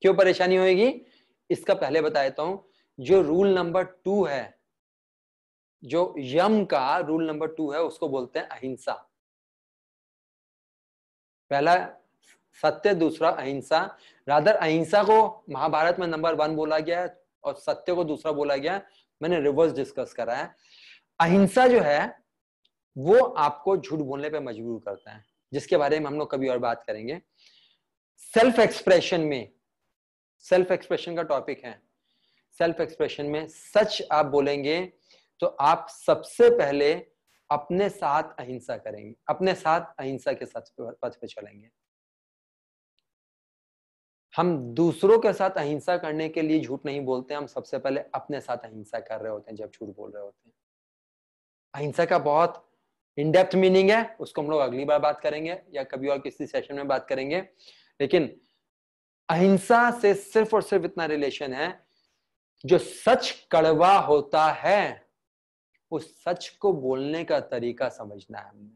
क्यों परेशानी होगी, इसका पहले बता देता हूं. जो रूल नंबर 2 है, जो यम का रूल नंबर 2 है, उसको बोलते हैं अहिंसा. पहला सत्य, दूसरा अहिंसा. रादर अहिंसा को महाभारत में नंबर 1 बोला गया है और सत्य को दूसरा बोला गया है. मैंने रिवर्स डिस्कस करा है. अहिंसा जो है वो आपको झूठ बोलने पे मजबूर करता है, जिसके बारे में हम लोग कभी और बात करेंगे. सेल्फ एक्सप्रेशन में, सेल्फ एक्सप्रेशन का टॉपिक है. सेल्फ एक्सप्रेशन में सच आप बोलेंगे तो आप सबसे पहले अपने साथ अहिंसा करेंगे, अपने साथ अहिंसा के साथ पथ पे चलेंगे. हम दूसरों के साथ अहिंसा करने के लिए झूठ नहीं बोलते, हम सबसे पहले अपने साथ अहिंसा कर रहे होते हैं जब झूठ बोल रहे होते हैं. अहिंसा का बहुत इन डेप्थ मीनिंग है, उसको हम लोग अगली बार बात करेंगे या कभी और किसी सेशन में बात करेंगे. लेकिन अहिंसा से सिर्फ और सिर्फ इतना रिलेशन है, जो सच कड़वा होता है उस सच को बोलने का तरीका समझना है हमने.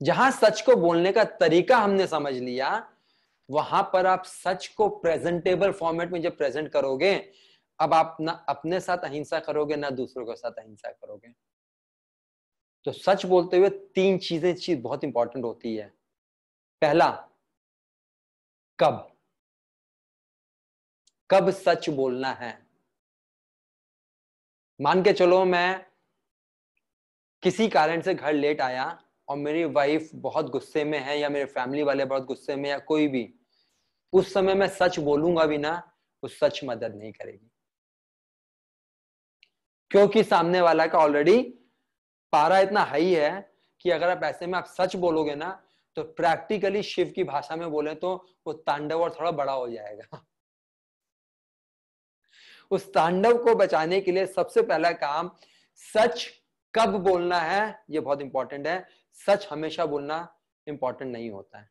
जहां सच को बोलने का तरीका हमने समझ लिया, वहां पर आप सच को प्रेजेंटेबल फॉर्मेट में जब प्रेजेंट करोगे, अब आप ना अपने साथ अहिंसा करोगे ना दूसरों के साथ अहिंसा करोगे. तो सच बोलते हुए 3 चीज बहुत इंपॉर्टेंट होती है. पहला, कब सच बोलना है. मान के चलो मैं किसी कारण से घर लेट आया और मेरी वाइफ बहुत गुस्से में है या मेरे फैमिली वाले बहुत गुस्से में, या कोई भी, उस समय मैं सच बोलूंगा भी ना, वो सच मदद नहीं करेगी. क्योंकि सामने वाला का ऑलरेडी पारा इतना हाई है कि अगर आप ऐसे में आप सच बोलोगे ना, तो प्रैक्टिकली शिव की भाषा में बोले तो वो तांडव और थोड़ा बड़ा हो जाएगा. उस तांडव को बचाने के लिए सबसे पहला काम, सच कब बोलना है, ये बहुत इंपॉर्टेंट है. सच हमेशा बोलना इंपॉर्टेंट नहीं होता है.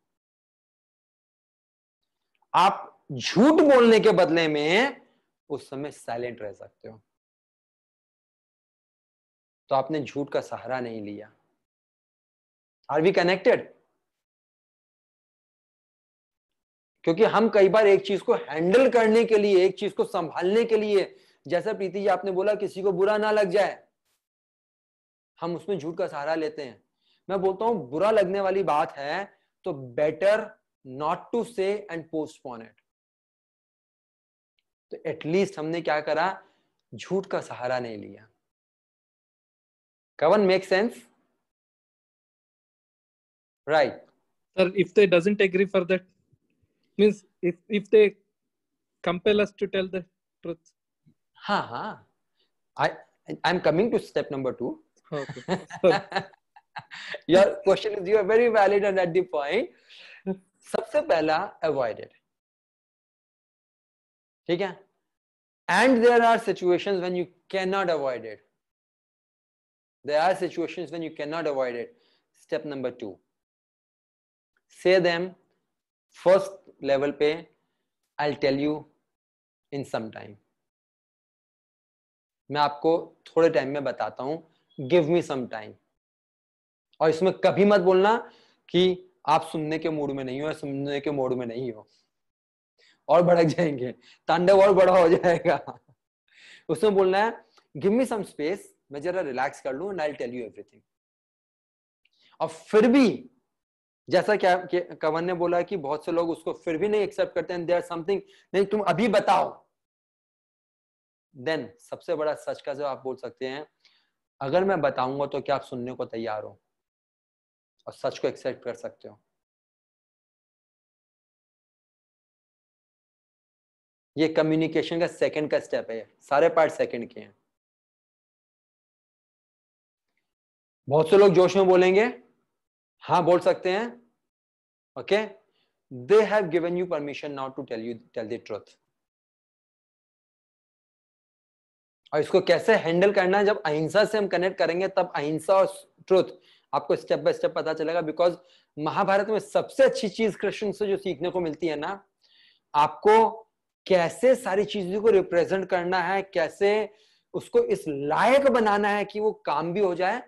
आप झूठ बोलने के बदले में उस समय साइलेंट रह सकते हो, तो आपने झूठ का सहारा नहीं लिया. Are we connected? क्योंकि हम कई बार एक चीज को हैंडल करने के लिए, एक चीज को संभालने के लिए, जैसा प्रीति जी आपने बोला किसी को बुरा ना लग जाए, हम उसमें झूठ का सहारा लेते हैं। मैं बोलता हूं बुरा लगने वाली बात है तो बेटर नॉट टू से एंड पोस्टपोन इट। तो एटलीस्ट हमने क्या करा, झूठ का सहारा नहीं लिया। कवन make sense? Right Sir, if they doesn't agree for that, means if they compel us to tell the truth. हाँ, I'm coming to step number 2. Okay. Your question is, you are very valid and at the point. सबसे पहला avoid it. ठीक है? And there are situations when you cannot avoid it. There are situations when you cannot avoid it. Step number 2. Say them first level पे, I'll tell you in some time. मैं आपको थोड़े time में बताता हूं, give me some time. और इसमें कभी मत बोलना कि आप सुनने के मूड में नहीं हो या सुनने के मूड में नहीं हो, और भड़क जाएंगे, तांडव और बड़ा हो जाएगा। उसमें बोलना है गिव मी सम स्पेस, मैं जरा रिलैक्स कर लूं and I will tell you everything. और फिर भी जैसा क्या कवन ने बोला कि बहुत से लोग उसको फिर भी नहीं एक्सेप्ट करते हैं, देयर समथिंग, नहीं तुम अभी बताओ, देन सबसे बड़ा सच का जो आप बोल सकते हैं, अगर मैं बताऊंगा तो क्या आप सुनने को तैयार हो और सच को एक्सेप्ट कर सकते हो? ये कम्युनिकेशन का सेकंड का स्टेप है, सारे पार्ट सेकंड के हैं। बहुत से लोग जोश में बोलेंगे, हाँ बोल सकते हैं, okay, they have given you permission now to tell the truth. और इसको कैसे हैंडल करना है, जब अहिंसा से हम कनेक्ट करेंगे तब अहिंसा और ट्रुथ आपको स्टेप बाय स्टेप पता चलेगा। बिकॉज महाभारत में सबसे अच्छी चीज कृष्ण से जो सीखने को मिलती है ना, आपको कैसे सारी चीजों को रिप्रेजेंट करना है, कैसे उसको इस लायक बनाना है कि वो काम भी हो जाए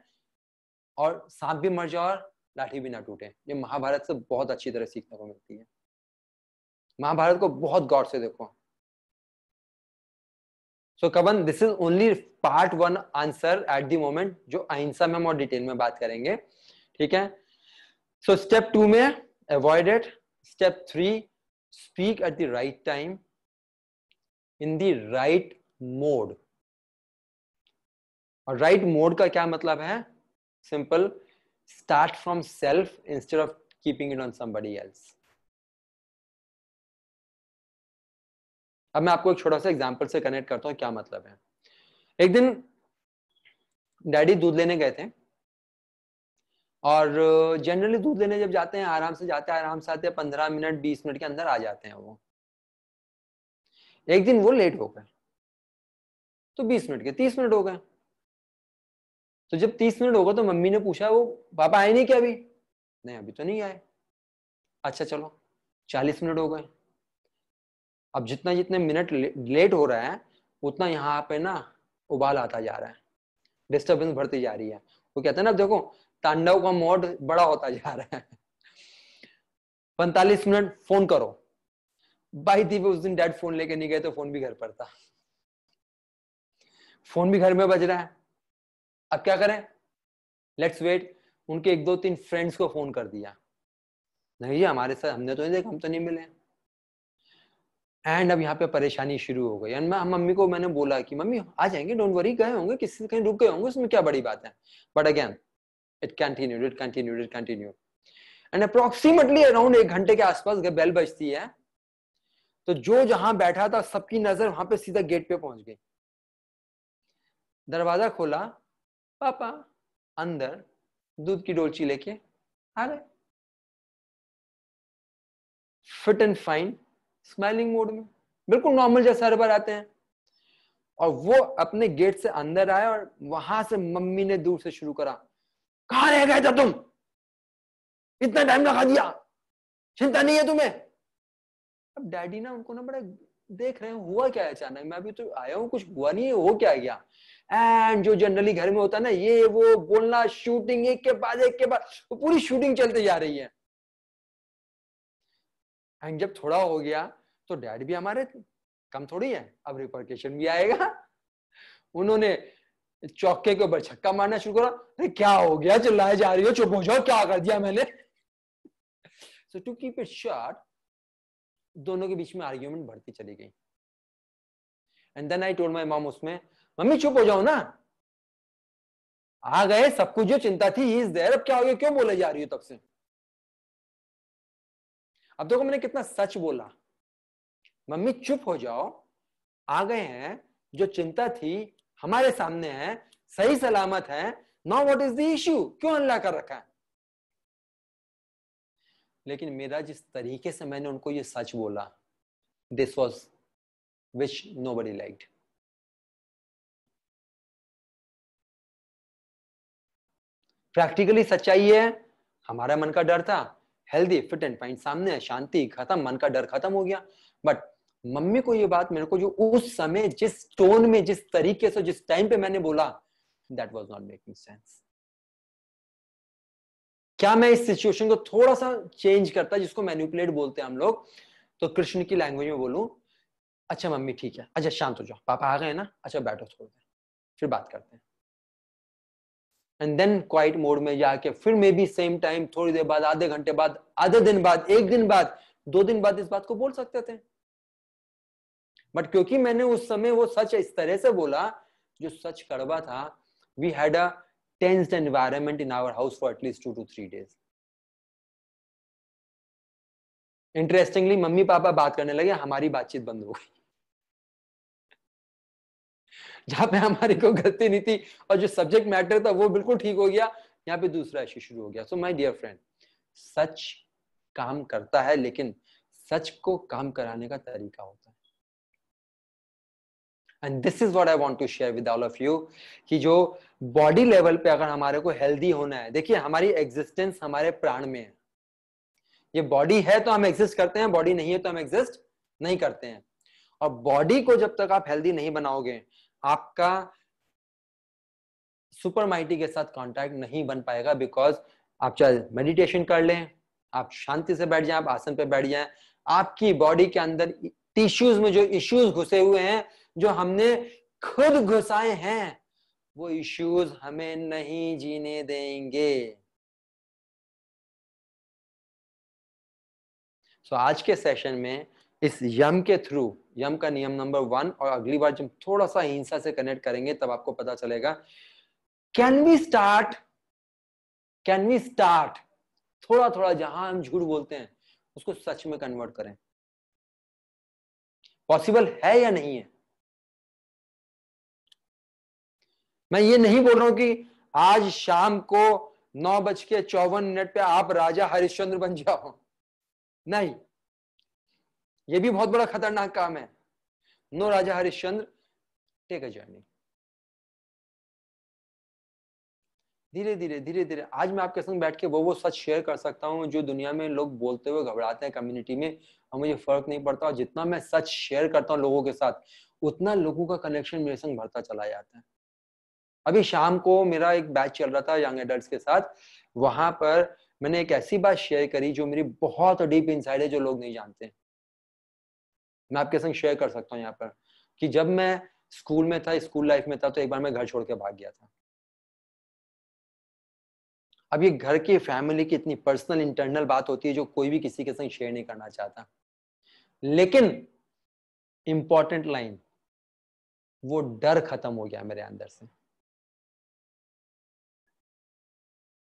और सांप भी मर जाए और लाठी भी ना टूटे। ये महाभारत से बहुत अच्छी तरह सीखने को मिलती है। महाभारत को बहुत गौर से देखो। सो कवन, this is only part 1 answer at the moment, जो अहिंसा में हम और डिटेल में बात करेंगे, ठीक है। सो स्टेप 2 में avoid it, step 3 speak at the right time in the right mode. और राइट मोड का क्या मतलब है? Simple, start from self instead of keeping it on somebody else. अब मैं आपको एक छोटा सा एग्जांपल से कनेक्ट करता हूं क्या मतलब है। एक दिन डैडी दूध लेने गए थे, और जनरली दूध लेने जब जाते हैं आराम से जाते हैं, आराम से आते हैं, 15 मिनट 20 मिनट के अंदर आ जाते हैं वो। एक दिन वो लेट हो गए, तो 20 मिनट के 30 मिनट हो गए। तो जब 30 मिनट हो गए तो मम्मी ने पूछा, वो पापा आए नहीं क्या अभी? नहीं अभी तो नहीं आए। अच्छा चलो 40 मिनट हो गए। अब जितना जितने मिनट लेट हो रहा है उतना यहाँ पे ना उबाल आता जा रहा है, डिस्टर्बेंस बढ़ती जा रही है। वो कहते हैं ना, देखो तांडव का मोड बड़ा होता जा रहा है। 45 मिनट फोन करो। भाई थी उस दिन डैड फोन लेके नहीं गए तो फोन भी घर पर था, फोन भी घर में बज रहा है। अब क्या करें? Let's wait. उनके 1-2-3 फ्रेंड्स को फोन कर दिया, नहीं हमारे साथ हमने तो नहीं देखा, हम तो नहीं मिले। एंड अब यहाँ पे परेशानी शुरू हो गई। एंड मम्मी को मैंने बोला कि मम्मी आ जाएंगे, डोंट वरी, गए होंगे किसी कहीं रुक गए होंगे, उसमें क्या बड़ी बात है। But again it continued and approximately around 1 घंटे के आसपास बेल बजती है, तो जो जहां बैठा था सबकी नजर वहां पे सीधा गेट पे पहुंच गई। दरवाजा खोला, पापा अंदर दूध की डोलची लेके आ गए, fit and fine, smiling mode में, बिल्कुल नॉर्मल जैसे हर बार आते हैं। और वो अपने गेट से अंदर आए और वहां से मम्मी ने दूर से शुरू करा, कहां रह गए थे तुम, इतना टाइम लगा दिया, चिंता नहीं है तुम्हें? अब डैडी ना उनको ना बड़ा देख रहे हैं, हुआ क्या है अचानक, मैं अभी तो आया हूं, कुछ हुआ नहीं है, हो क्या गया। एंड जो जनरली घर में होता है ना, ये वो बोलना, शूटिंग एक के बाद एक के बाद पूरी शूटिंग चलती जा रही है। एंड जब थोड़ा हो गया तो डैड भी हमारे कम थोड़ी है, अब रिपरकेशन भी आएगा। उन्होंने चौके के ऊपर छक्का मारना शुरू करा। अरे क्या हो गया, चिल्लाए जा रही हो, चुप हो जाओ, क्या कर दिया मैंने। So to keep it short, दोनों के बीच में आर्ग्यूमेंट बढ़ती चली गई। And then I told my mom उसमें, मम्मी चुप हो जाओ ना, आ गए, सब कुछ जो चिंता थी ही इज देयर, अब क्या हो गया, क्यों बोले जा रही हो तब से। अब देखो मैंने कितना सच बोला, मम्मी चुप हो जाओ, आ गए हैं, जो चिंता थी हमारे सामने है, सही सलामत है, now what is the issue, क्यों हल्ला कर रखा है। लेकिन मेरा जिस तरीके से मैंने उनको ये सच बोला, this was which nobody liked. Practically सच्चाई है, हमारा मन का डर था, हेल्दी फिट एंड फाइन सामने है, शांति खत्म, मन का डर खत्म हो गया। बट मम्मी को ये बात मेरे को जो उस समय जिस टोन में, जिस तरीके से, जिस टाइम पे मैंने बोला, that was not making sense. क्या मैं इस सिचुएशन को थोड़ा सा चेंज करता, जिसको मैनिपुलेट बोलते हैं हम लोग, तो कृष्ण की लैंग्वेज में बोलूं, अच्छा मम्मी ठीक है, अच्छा शांत हो जाओ, पापा आ गए ना, अच्छा बैठो थोड़ी देर, फिर बात करते हैं। एंड देन क्वाइट मोड में जाके फिर मे बी सेम टाइम, थोड़ी देर बाद, आधे घंटे बाद, आधे दिन बाद, एक दिन बाद, 2 दिन बाद इस बात को बोल सकते थे। बट क्योंकि मैंने उस समय वो सच इस तरह से बोला, जो सच कड़वा था, we had a tensed environment in our house for at least 2 to 3 days। Interestingly मम्मी पापा बात करने लगे, हमारी बातचीत बंद हो गई। जहां पे हमारी कोई गलती नहीं थी और जो सब्जेक्ट मैटर था वो बिल्कुल ठीक हो गया, यहाँ पे दूसरा इश्यू शुरू हो गया। सो माय डियर फ्रेंड, सच काम करता है, लेकिन सच को काम कराने का तरीका होता है। And this is what I want to share with all of you, कि जो बॉडी लेवल पे अगर हमारे को हेल्दी होना है, देखिए हमारी एग्जिस्टेंस हमारे प्राण में है। ये बॉडी है तो हम एग्जिस्ट करते हैं, बॉडी नहीं है तो हम एग्जिस्ट नहीं करते हैं। और बॉडी को जब तक आप हेल्दी नहीं बनाओगे, आपका सुपर माइटी के साथ कांटेक्ट नहीं बन पाएगा। बिकॉज आप चाहे मेडिटेशन कर लें, आप शांति से बैठ जाएं, आप आसन पे बैठ जाएं, आपकी बॉडी के अंदर टिश्यूज में जो इश्यूज घुसे हुए हैं, जो हमने खुद घुसाए हैं, वो इश्यूज हमें नहीं जीने देंगे। सो आज के सेशन में इस यम के थ्रू, यम का नियम नंबर 1, और अगली बार जब थोड़ा सा हिंसा से कनेक्ट करेंगे तब आपको पता चलेगा, कैन वी स्टार्ट थोड़ा थोड़ा, जहां हम झूठ बोलते हैं उसको सच में कन्वर्ट करें। पॉसिबल है या नहीं है? मैं ये नहीं बोल रहा हूं कि आज शाम को 9:54 पे आप राजा हरिश्चंद्र बन जाओ, नहीं, ये भी बहुत बड़ा खतरनाक काम है। No Raja Harishchandra, take a journey. धीरे धीरे धीरे धीरे आज मैं आपके संग बैठ के वो सच शेयर कर सकता हूँ जो दुनिया में लोग बोलते हुए घबराते हैं कम्युनिटी में, और मुझे फर्क नहीं पड़ता। और जितना मैं सच शेयर करता हूँ लोगों के साथ, उतना लोगों का कनेक्शन मेरे संग बढ़ता चला जाता है। अभी शाम को मेरा एक बैच चल रहा था यंग एडल्ट्स के साथ, वहां पर मैंने एक ऐसी बात शेयर करी जो मेरी बहुत डीप इनसाइड है, जो लोग नहीं जानते। मैं आपके संग शेयर कर सकता हूँ यहाँ पर कि जब मैं स्कूल में था, स्कूल लाइफ में था, तो एक बार मैं घर छोड़ के भाग गया था। अब ये घर की फैमिली की इतनी पर्सनल इंटरनल बात होती है जो कोई भी किसी के संग शेयर नहीं करना चाहता, लेकिन इंपॉर्टेंट लाइन, वो डर खत्म हो गया मेरे अंदर से।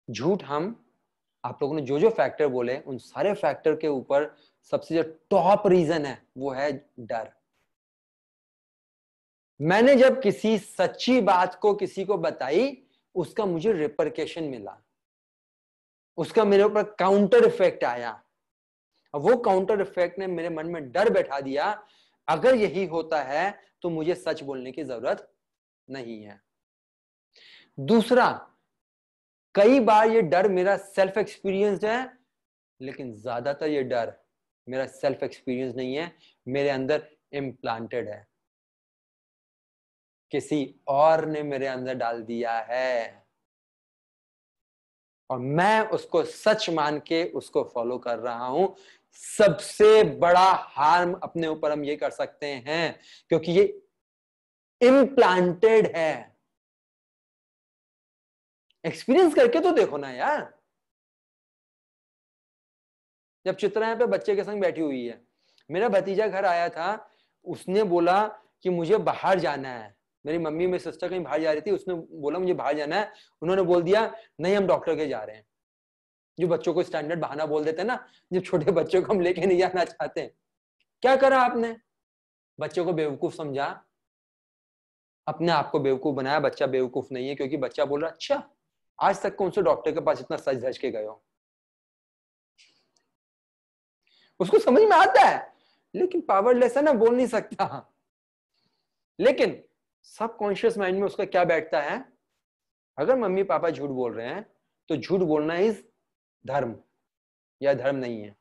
झूठ, हम आप लोगों ने जो जो फैक्टर बोले, उन सारे फैक्टर के ऊपर सबसे जो टॉप रीजन है वो है डर। मैंने जब किसी सच्ची बात को किसी को बताई, उसका मुझे रिपरकेशन मिला, उसका मेरे ऊपर काउंटर इफेक्ट आया, और वो काउंटर इफेक्ट ने मेरे मन में डर बैठा दिया, अगर यही होता है तो मुझे सच बोलने की जरूरत नहीं है। दूसरा, कई बार ये डर मेरा सेल्फ एक्सपीरियंस है, लेकिन ज्यादातर ये डर मेरा सेल्फ एक्सपीरियंस नहीं है, मेरे अंदर इम्प्लांटेड है, किसी और ने मेरे अंदर डाल दिया है, और मैं उसको सच मान के उसको फॉलो कर रहा हूं। सबसे बड़ा हार्म अपने ऊपर हम ये कर सकते हैं, क्योंकि ये इम्प्लांटेड है। एक्सपीरियंस करके तो देखो ना यार। जब चित्रा यहाँ पे बच्चे के संग बैठी हुई है, मेरा भतीजा घर आया था, उसने बोला कि मुझे बाहर जाना है। मेरी मम्मी मेरी सिस्टर कहीं बाहर जा रही थी, उसने बोला मुझे बाहर जाना है। उन्होंने बोल दिया नहीं हम डॉक्टर के जा रहे हैं। जो बच्चों को स्टैंडर्ड बहाना बोल देते हैं ना, जब छोटे बच्चों को हम लेके नहीं जाना चाहते हैं। क्या करा आपने? बच्चों को बेवकूफ समझा, अपने आप को बेवकूफ बनाया। बच्चा बेवकूफ नहीं है, क्योंकि बच्चा बोल रहा अच्छा आज तक कौन से डॉक्टर के पास इतना सज धज के गए हो। उसको समझ में आता है, लेकिन पावरलेस है ना, बोल नहीं सकता। लेकिन सबकॉन्शियस माइंड में उसका क्या बैठता है, अगर मम्मी पापा झूठ बोल रहे हैं तो झूठ बोलना इज धर्म, या धर्म नहीं है।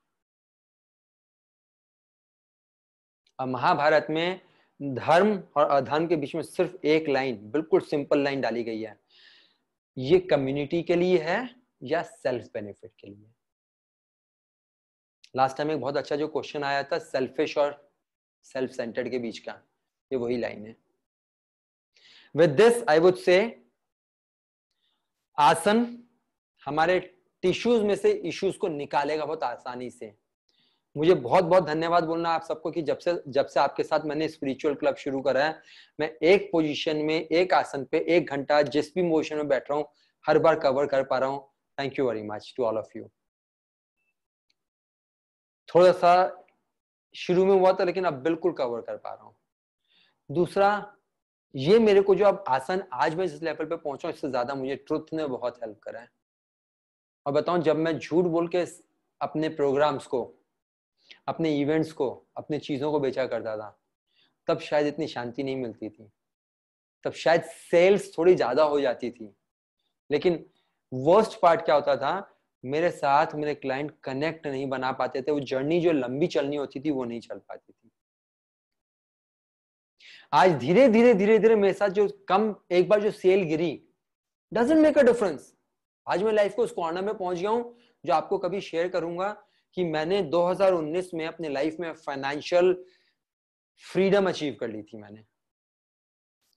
अब महाभारत में धर्म और अधर्म के बीच में सिर्फ एक लाइन, बिल्कुल सिंपल लाइन डाली गई है, ये कम्युनिटी के लिए है या सेल्फ बेनिफिट के लिए। लास्ट टाइम एक बहुत अच्छा जो क्वेश्चन आया था सेल्फिश और सेल्फ सेंटर्ड के बीच का, ये वही लाइन है। विद दिस आई वुड से आसन हमारे टिश्यूज में से इश्यूज को निकालेगा बहुत आसानी से। मुझे बहुत बहुत धन्यवाद बोलना आप सबको कि जब से आपके साथ मैंने स्पिरिचुअल क्लब शुरू करा है, मैं एक पोजीशन में एक आसन पे 1 घंटा जिस भी पोजीशन में बैठ रहा हूं हर बार कवर कर पा रहा हूं। Thank you very much to all of you. थोड़ा सा शुरू में हुआ था, लेकिन अब बिल्कुल कवर कर पा रहा हूं। दूसरा, ये मेरे को जो अब आसन आज मैं जिस लेवल पे पहुंचा हूं, इससे ज्यादा मुझे ट्रुथ ने बहुत हेल्प करा है। और बताऊं, जब मैं झूठ बोल के अपने प्रोग्राम्स को, अपने इवेंट्स को, अपनी चीजों को बेचा करता था, तब शायद इतनी शांति नहीं मिलती थी, तब शायद सेल्स थोड़ी ज्यादा हो जाती थी। लेकिन वर्स्ट पार्ट क्या होता था, मेरे साथ मेरे क्लाइंट कनेक्ट नहीं बना पाते थे। वो जर्नी जो लंबी चलनी होती थी वो नहीं चल पाती थी। आज धीरे धीरे धीरे धीरे मेरे साथ जो कम, एक बार जो सेल गिरी, डजंट मेक अ डिफरेंस। आज मैं लाइफ को उस कॉर्नर में पहुंच गया हूं जो आपको कभी शेयर करूंगा कि मैंने 2019 में अपनी लाइफ में फाइनेंशियल फ्रीडम अचीव कर ली थी। मैंने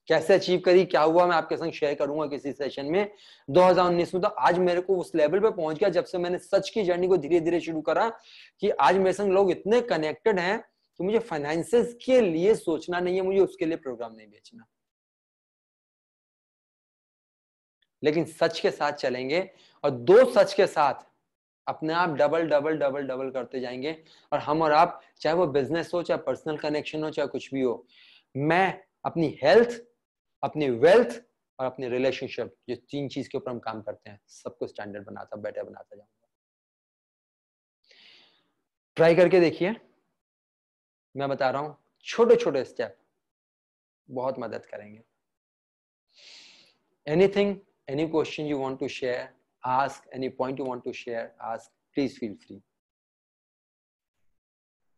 कैसे अचीव करी, क्या हुआ, मैं आपके संग शेयर करूंगा किसी सेशन में। 2019 में तो आज मेरे को उस लेवल पे पहुंच गया, जब से मैंने सच की जर्नी को धीरे धीरे शुरू करा, कि आज मेरे संग लोग इतने कनेक्टेड हैं कि मुझे फाइनेंसेस के लिए सोचना नहीं है, मुझे उसके लिए प्रोग्राम नहीं बेचना। लेकिन सच के साथ चलेंगे, और 2 सच के साथ अपने आप डबल डबल डबल डबल करते जाएंगे। और हम और आप, चाहे वो बिजनेस हो, चाहे पर्सनल कनेक्शन हो, चाहे कुछ भी हो, मैं अपनी हेल्थ, अपनी वेल्थ और अपनी रिलेशनशिप, जो 3 चीज के ऊपर हम काम करते हैं, सबको स्टैंडर्ड बनाता, बेटर बनाता जाऊंगा। ट्राई करके देखिए, मैं बता रहा हूं, छोटे छोटे स्टेप बहुत मदद करेंगे। Anything, any question you want to share, ask, any point you want to share, ask, please feel free.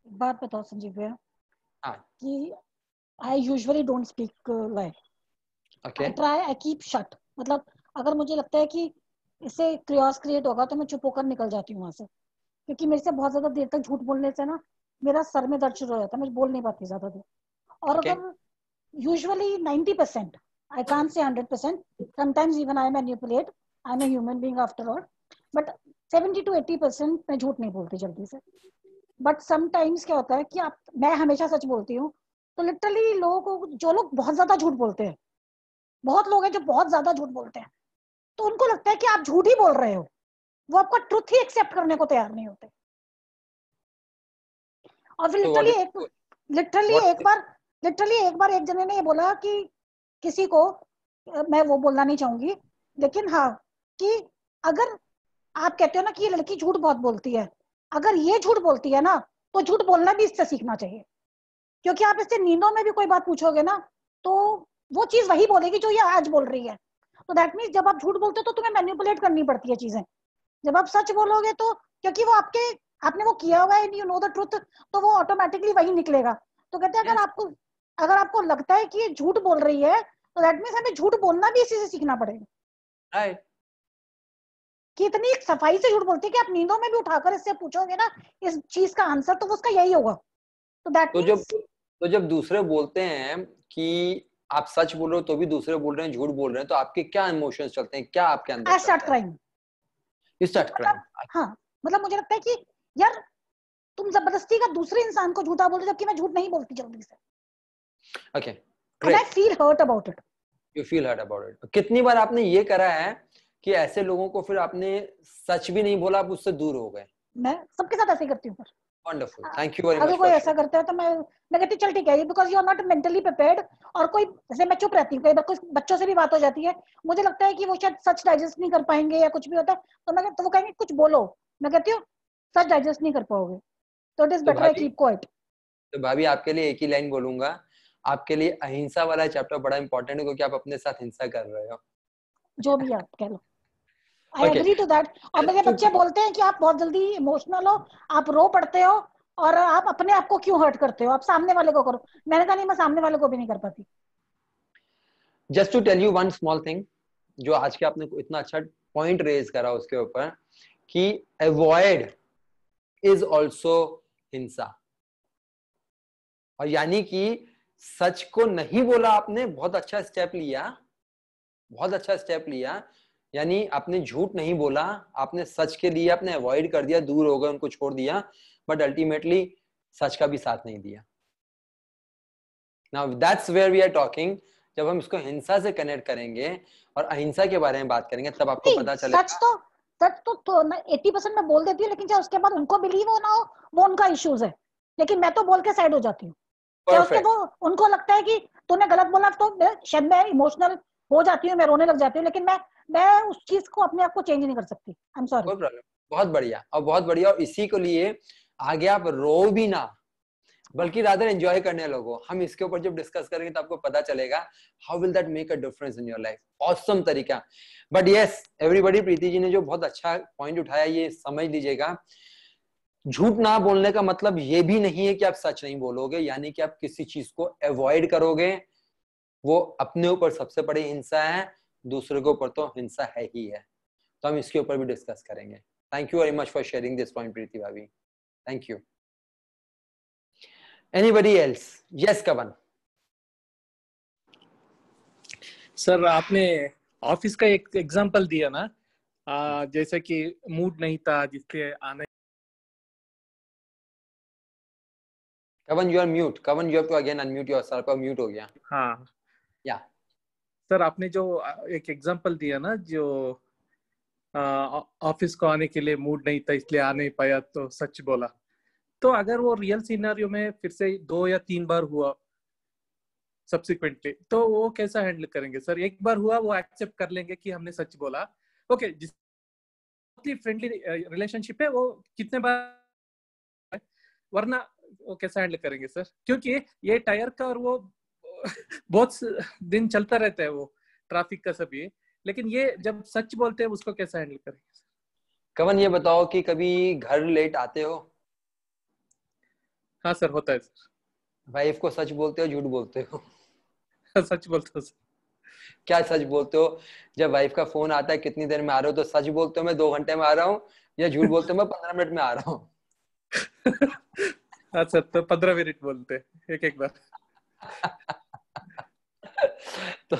बात बताओ संजीव भैया, हाँ, कि I usually don't speak lie. okay. I keep shut. मतलब अगर मुझे लगता है कि इससे क्रियोस क्रिएट होगा तो मैं चुप होकर निकल जाती हूँ वहां से, क्योंकि मेरे से बहुत ज्यादा देर तक झूठ बोलने से ना मेरा सर में दर्द शुरू हो जाता है, मैं बोल नहीं पाती ज्यादा देर। और Okay. अगर usually 90%, I can't say 100%, sometimes even I manipulate, I'm a human being after all, but 70 to 80% मैं झूठ नहीं बोलती जल्दी से। बट समटाइम्स क्या होता है कि मैं हमेशा सच बोलती हूँ, तो लिटरली लोगों को, जो लोग बहुत ज्यादा झूठ बोलते हैं, बहुत लोग हैं जो बहुत ज्यादा झूठ बोलते हैं, तो उनको लगता है कि आप झूठ ही बोल रहे हो, वो आपका ट्रुथ ही एक्सेप्ट करने को तैयार नहीं होते। और फिर लिटरली एक बार एक जने ने ये बोला कि किसी को, मैं वो बोलना नहीं चाहूंगी, लेकिन हाँ, कि अगर आप कहते हो ना कि ये लड़की झूठ बहुत बोलती है, अगर ये झूठ बोलती है ना तो झूठ बोलना भी इससे सीखना चाहिए, क्योंकि आप इससे नींदों में भी कोई बात पूछोगे ना तो वो चीज वही बोलेगी जो ये आज बोल रही है। तो दैट मीन्स जब आप झूठ बोलते हो तो तुम्हें मैनिपुलेट करनी पड़ती है चीजें। जब आप सच बोलोगे तो, क्योंकि वो आपने वो किया हुआ है, यू नो द ट्रुथ, तो वो ऑटोमेटिकली वही निकलेगा। तो कहते हैं अगर आपको लगता है कि ये झूठ बोल रही है, तो दैट मीन्स हमें झूठ बोलना भी इसी से सीखना पड़ेगा। Right. कि इतनी सफाई से झूठ बोलती है कि आप नींदों में भी उठाकर इससे पूछोगे ना इस चीज का आंसर तो उसका यही होगा। तो दैट तो जब दूसरे बोलते हैं कि आप सच बोल रहे हो तो भी दूसरे बोल रहे हैं झूठ बोल रहे हैं, तो आपके क्या इमोशंस चलते हैं, क्या आपके अंदर आई स्टार्ट क्राइंग। हाँ, मतलब मुझे लगता है कि यार तुम जबरदस्ती का दूसरे इंसान को झूठा बोल रहे हो, जबकि मैं झूठ नहीं बोलती जल्दी से। Okay, and I feel hurt about it. You feel hurt about it. कितनी बार आपने ये करा है कि ऐसे लोगों को फिर आपने सच भी नहीं बोला, आप उससे दूर हो गए? मैं सबके साथ ऐसे ही करती हूँ। Wonderful, thank you very much. अगर कोई ऐसा करता है तो मैं कहती चल ठीक है, because you are not mentally prepared. और कोई जैसे मैं चुप रहती हूँ, कई बार कुछ बच्चों से भी बात हो जाती है, मुझे लगता है कि वो शायद सच डाइजेस्ट नहीं कर पाएंगे या कुछ भी होता है, तो वो कहेंगे कुछ बोलो, मैं कहती हूँ सच डाइजेस्ट नहीं कर पाओगे, तो it is better I keep quiet. तो भाभी आपके लिए एक ही लाइन बोलूंगा, आपके लिए अहिंसा वाला चैप्टर बड़ा इंपॉर्टेंट है, क्योंकि आप अपने साथ हिंसा कर रहे हो। जो भी आप कह लो, आई एग्री टू दैट। और मेरे बच्चे बोलते हैं कि आप बहुत जल्दी इमोशनल हो, आप रो पड़ते हो, और आप अपने आप को क्यों हर्ट करते हो, आप सामने वाले को करो। मैंने कहा नहीं, मैं सामने वाले को भी नहीं कर पाती। Just to tell you one small thing, जो आज के आपने इतना अच्छा पॉइंट रेज करा उसके ऊपर, कि अवॉइड इज ऑल्सो हिंसा। और यानी कि सच को नहीं बोला आपने, बहुत अच्छा स्टेप लिया, बहुत अच्छा स्टेप लिया। यानी आपने झूठ नहीं बोला, आपने सच के लिए आपने अवॉइड कर दिया, दूर हो गए, उनको छोड़ दिया, बट अल्टीमेटली सच का भी साथ नहीं दिया। Now that's where we are talking. जब हम इसको हिंसा से कनेक्ट करेंगे और अहिंसा के बारे में बात करेंगे, तब आपको पता चलेगा। सच तो 80% मैं बोल देती हूँ, लेकिन चाहे उसके बाद उनको बिलीव हो ना हो, वो उनका इश्यूज है, लेकिन मैं तो बोल के साइड हो जाती हूँ। उसके वो उनको लगता है कि तूने गलत बोला, तो शायद मैं इमोशनल हो जाती हूँ, मैं रोने लग जाती हूँ, लेकिन मैं उस चीज को अपने आप को चेंज नहीं कर सकती। I am sorry. कोई प्रॉब्लम, बहुत बढ़िया, और बहुत बढ़िया। और इसी को लिए आगे आप रो भी ना, बल्कि रादर एंजॉय करने लगो। हम इसके ऊपर जब डिस्कस करेंगे तो आपको पता चलेगा how will that make a difference in your life. Awesome तरीका। But yes everybody, Preeti ji ने जो बहुत अच्छा पॉइंट उठाया, ये समझ लीजिएगा, झूठ ना बोलने का मतलब ये भी नहीं है कि आप सच नहीं बोलोगे, यानी कि आप किसी चीज को अवॉइड करोगे। वो अपने ऊपर सबसे बड़ी हिंसा है, दूसरे के ऊपर तो हिंसा है ही है। तो हम इसके ऊपर भी डिस्कस करेंगे। Thank you very much for sharing this point Preeti भाभी, thank you. Anybody else? Yes Kavan. Sir आपने ऑफिस का एक एग्जांपल दिया ना, जैसे कि मूड नहीं था जिससे आने। Kavan you are mute, Kavan you have to again unmute yourself. Mute हो गया। हाँ या सर, आपने जो एक एग्जांपल दिया ना, जो ऑफिस को आने के लिए मूड नहीं था इसलिए आ नहीं पाया तो सच बोला, तो अगर वो रियल सिनेरियो में फिर से 2 या 3 बार हुआ सब्सिक्वेंटली, तो वो कैसा हैंडल करेंगे सर? एक बार हुआ वो एक्सेप्ट कर लेंगे कि हमने सच बोला, ओके, जिस फ्रेंडली रिलेशनशिप है वो कितने बार, वरना वो कैसा हैंडल करेंगे सर? क्योंकि ये टायर का और वो बहुत दिन चलता रहता है, वो ट्रैफिक का सब ये, लेकिन ये जब सच बोलते हैं उसको कैसा हैंडल करेंगे? कवन ये बताओ कि कभी घर लेट आते हो? हाँ सर, होता है सर। वाइफ को सच बोलते हो, झूठ बोलते हो? सच बोलते हो सर। क्या सच बोलते हो? जब वाइफ का फोन आता है कितनी देर में आ रहे हो, तो सच बोलते हो मैं 2 घंटे में आ रहा हूँ, या झूठ बोलते हो मैं 15 मिनट में आ रहा हूँ? अच्छा, तो 15 मिनट बोलते एक बार। तो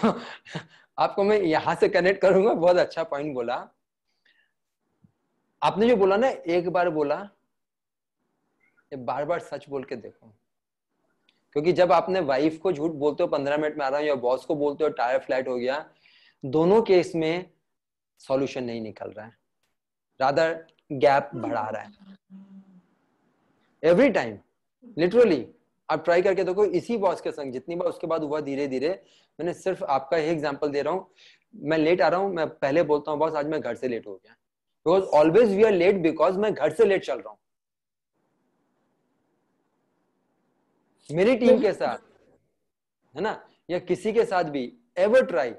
आपको मैं यहां से कनेक्ट करूंगा। बहुत अच्छा पॉइंट बोला आपने, जो बोला ना एक बार बोला, ये बार बार सच बोल के देखो। क्योंकि जब आपने वाइफ को झूठ बोलते हो 15 मिनट में आ रहा हूं, या बॉस को बोलते हो टायर फ्लैट हो गया, दोनों केस में सॉल्यूशन नहीं निकल रहा है, रादर गैप बढ़ा रहा है एवरी टाइम। लिटरली आप ट्राई करके देखो, इसी बॉस के संग जितनी बार उसके बाद हुआ, धीरे धीरे, मैंने सिर्फ आपका ही एग्जांपल दे रहा हूँ। मैं लेट आ रहा हूँ, मैं पहले बोलता हूँ बॉस आज मैं घर से लेट हो गया, because always we are late because मैं घर से लेट चल रहा हूँ। मेरी टीम के साथ है ना, या किसी के साथ भी, एवर ट्राई,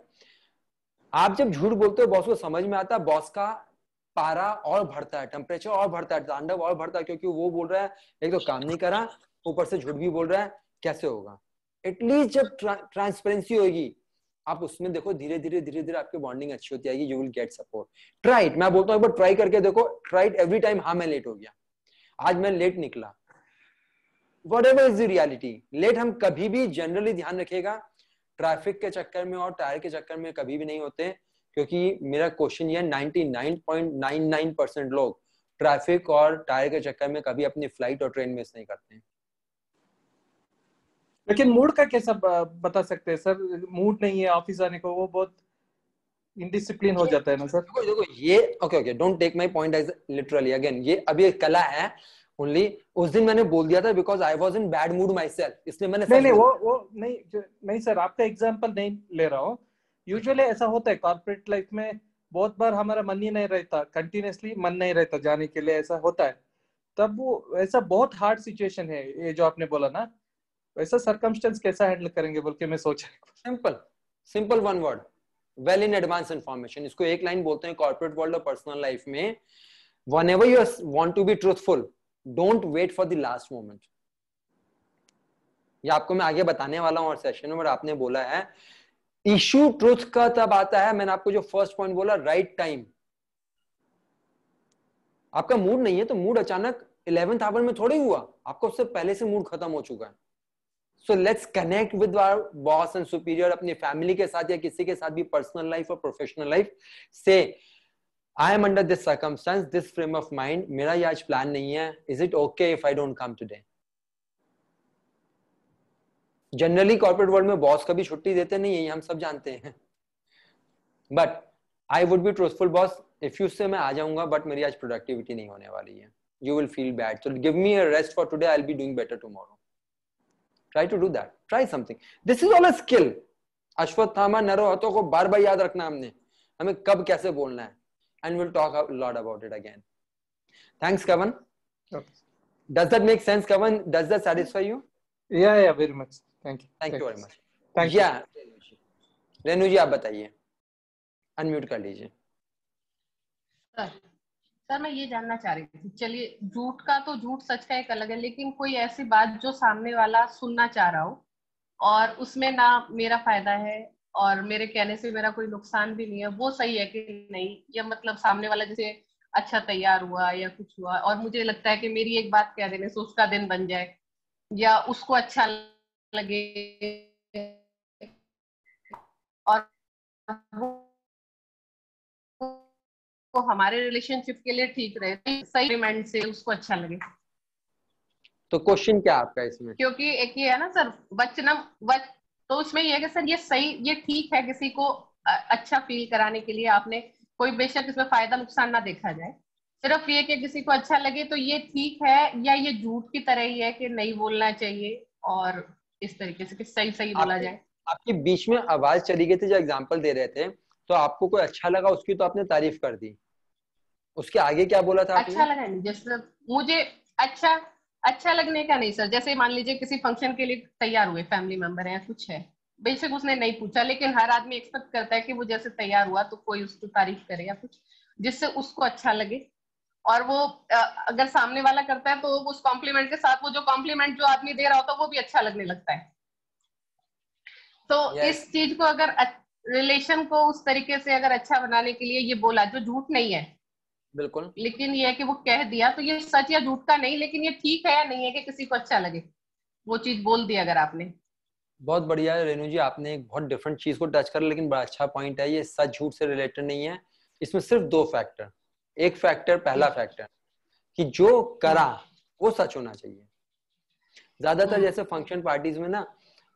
आप जब झूठ बोलते हो बॉस को समझ में आता है, बॉस का पारा और बढ़ता है, टेम्परेचर और बढ़ता है, तांडव और बढ़ता है, क्योंकि वो बोल रहा है एक तो काम नहीं करा, ऊपर से झूठ भी बोल रहा है, कैसे होगा? एटलीस्ट जब ट्रांसपेरेंसी होगी, आप उसमें देखो, धीरे धीरे आपकी बॉन्डिंग अच्छी होती जाएगी, you will get support. Try it, मैं बोलता हूँ एक बार ट्राई करके देखो, ट्राई इट एवरी टाइम। हाँ मैं लेट हो गया, आज मैं लेट निकला, whatever is the reality, late हम कभी भी जनरली ध्यान रखिएगा ट्रैफिक के चक्कर में और टायर के चक्कर में कभी भी नहीं होते, क्योंकि मेरा क्वेश्चन ये 99.99% लोग ट्रैफिक और टायर के चक्कर में कभी अपनी फ्लाइट और ट्रेन मिस नहीं करते हैं। लेकिन मूड का कैसा बता सकते हैं सर? मूड नहीं है ऑफिस आने को, वो बहुत इनडिसिप्लिन हो जाता है ना सर। देखो ये okay, don't take my point as literally, again ये अभी एक कला है ओनली। उस दिन मैंने बोल दिया था because I was in bad mood my self, इसलिए मैंने नहीं वो नहीं सर, आपका एग्जांपल नहीं ले रहा हूँ। यूजुअली ऐसा होता है कॉर्पोरेट लाइफ में, बहुत बार हमारा मन ही नहीं रहता, कंटिन्यूअसली मन नहीं रहता जाने के लिए, ऐसा होता है। तब वो ऐसा बहुत हार्ड सिचुएशन है ये जो आपने बोला ना, वैसा सर्कमस्टेंस कैसा हैंडल करेंगे बोल के मैं सोच रहा हूँ। Simple one word, well in advance information. इसको एक लाइन बोलते हैं कॉर्पोरेट वर्ल्ड और पर्सनल लाइफ में, whenever you want to be truthful, don't wait for the last moment। ये आपको मैं आगे बताने वाला हूँ और सेशन में, आपने बोला है इशू ट्रुथ का तब आता है, मैंने आपको जो फर्स्ट पॉइंट बोला, राइट टाइम। आपका मूड नहीं है तो मूड अचानक 11th आवर में थोड़ी हुआ, आपका उससे पहले से मूड खत्म हो चुका है। So let's connect with our boss and superior, अपनी फैमिली के साथ या किसी के साथ भी, पर्सनल लाइफ और प्रोफेशनल लाइफ से, I am under this circumstance, this frame of mind, मेरा ये आज प्लान नहीं है, is it okay if I don't come today? Generally corporate world में बॉस कभी छुट्टी देते नहीं है, हम सब जानते हैं, but I would be truthful boss if you से मैं आ जाऊंगा बट मेरी आज प्रोडक्टिविटी नहीं होने वाली है, you will feel bad, so give me a rest for today, I'll be doing better tomorrow. Try to do that, try something, this is all a skill। Ashwatthama नरो हतो को बार बार याद रखना हमने, हमें कब कैसे बोलना है, and we'll talk a lot about it again. Thanks Kavan. Okay. Does that make sense Kavan? Does that satisfy you? Yeah, very much. Thank you. Thank you very much. Thank you. Renu जी आप बताइए, unmute कर लीजिए। Sir मैं ये जानना चाह रही थी, चलिए झूठ का तो झूठ, सच का एक अलग है, लेकिन कोई ऐसी बात जो सामने वाला सुनना चाह रहा हो और उसमें ना मेरा फायदा है और मेरे कहने से मेरा कोई नुकसान भी नहीं है, वो सही है कि नहीं? या मतलब सामने वाला जैसे अच्छा तैयार हुआ या कुछ हुआ और मुझे लगता है कि मेरी एक बात कह देने से उसका दिन बन जाए या उसको अच्छा लगे और वो हमारे रिलेशनशिप के लिए ठीक रहे, सही पेमेंट से उसको अच्छा लगे। तो क्वेश्चन क्या आपका इसमें? क्योंकि एक ये है ना सर, तो उसमें ये है कि सर ये सही, ये ठीक है किसी को अच्छा फील कराने के लिए, आपने कोई बेशक इसमें फायदा नुकसान ना देखा जाए, सिर्फ ये कि किसी को अच्छा लगे, तो ये ठीक है? या ये झूठ की तरह ही है कि नहीं बोलना चाहिए और इस तरीके से कि सही बोला जाए? आपके बीच में आवाज चली गई थी जो एग्जांपल दे रहे थे, तो आपको कोई अच्छा लगा उसकी तो आपने तारीफ कर दी, उसके आगे क्या बोला था आपने? अच्छा लगा नहीं, जैसे मुझे अच्छा लगने का नहीं सर, जैसे मान लीजिए किसी फंक्शन के लिए तैयार हुए, फैमिली मेंबर है या कुछ है, बेशक उसने नहीं पूछा, लेकिन हर आदमी एक्सपेक्ट करता है कि वो जैसे तैयार हुआ तो कोई उसकी तारीफ करे या कुछ जिससे उसको अच्छा लगे, और वो अगर सामने वाला करता है तो उस कॉम्प्लीमेंट के साथ वो जो कॉम्प्लीमेंट जो आदमी दे रहा होता है वो भी अच्छा लगने लगता है। तो इस चीज को अगर रिलेशन को उस तरीके से अगर अच्छा बनाने के लिए ये बोला, जो झूठ नहीं है बिल्कुल, लेकिन ये है कि वो कह दिया, तो ये सच या झूठ का नहीं, लेकिन ये ठीक है या नहीं है कि किसी को अच्छा लगे, वो चीज बोल दी अगर आपने। बहुत बढ़िया है रेनू जी, आपने एक बहुत डिफरेंट चीज को टच कर, लेकिन बड़ा अच्छा पॉइंट है, ये सच झूठ से रिलेटेड नहीं है, इसमें सिर्फ दो फैक्टर, एक फैक्टर, पहला फैक्टर कि जो करा वो सच होना चाहिए। ज्यादातर जैसे फंक्शन पार्टीज में ना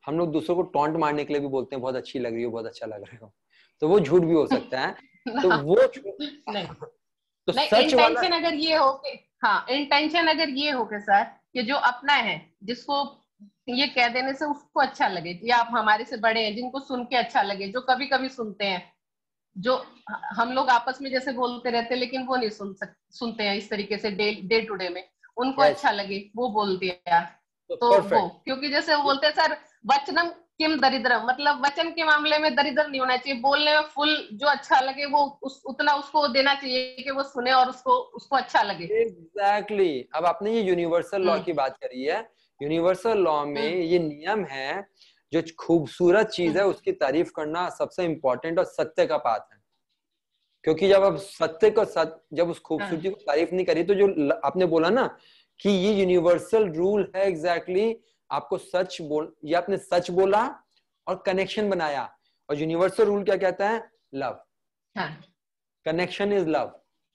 हम लोग दूसरों को टॉन्ट मारने के लिए भी बोलते हैं बहुत अच्छी लग रही हो, बहुत अच्छा लग रहे हो, तो वो झूठ भी हो सकता है। तो वो नहीं, तो नहीं, सच इंटेंशन वाला अगर ये हो कि हाँ, इंटेंशन अगर ये हो कि सर कि जो अपना है, जिसको ये कह देने से उसको अच्छा लगे, या आप हमारे से बड़े हैं जिनको सुन के अच्छा लगे, जो कभी कभी सुनते हैं, जो हम लोग आपस में जैसे बोलते रहते हैं लेकिन वो नहीं सुनते हैं इस तरीके से डे टू डे में, उनको अच्छा लगे वो बोल दिया, तो वो, क्योंकि जैसे वो बोलते हैं सर वचनम किम दरिद्रम, मतलब वचन के मामले में दरिद्र नहीं होना चाहिए, बोलने में फुल जो अच्छा लगे वो उतना उसको देना चाहिए कि वो सुने और उसको अच्छा लगे। एग्जैक्टली। अब आपने ये यूनिवर्सल लॉ की बात करी है, यूनिवर्सल लॉ में ये नियम है, जो खूबसूरत चीज है उसकी तारीफ करना सबसे इम्पोर्टेंट और सत्य का बात है, क्योंकि जब आप सत्य को जब उस खूबसूरती को तारीफ नहीं करी, तो जो आपने बोला ना कि ये यूनिवर्सल रूल है, एग्जैक्टली आपको सच बोल, ये आपने सच बोला और कनेक्शन बनाया, और यूनिवर्सल रूल क्या कहता है? लव, कनेक्शन इज लव,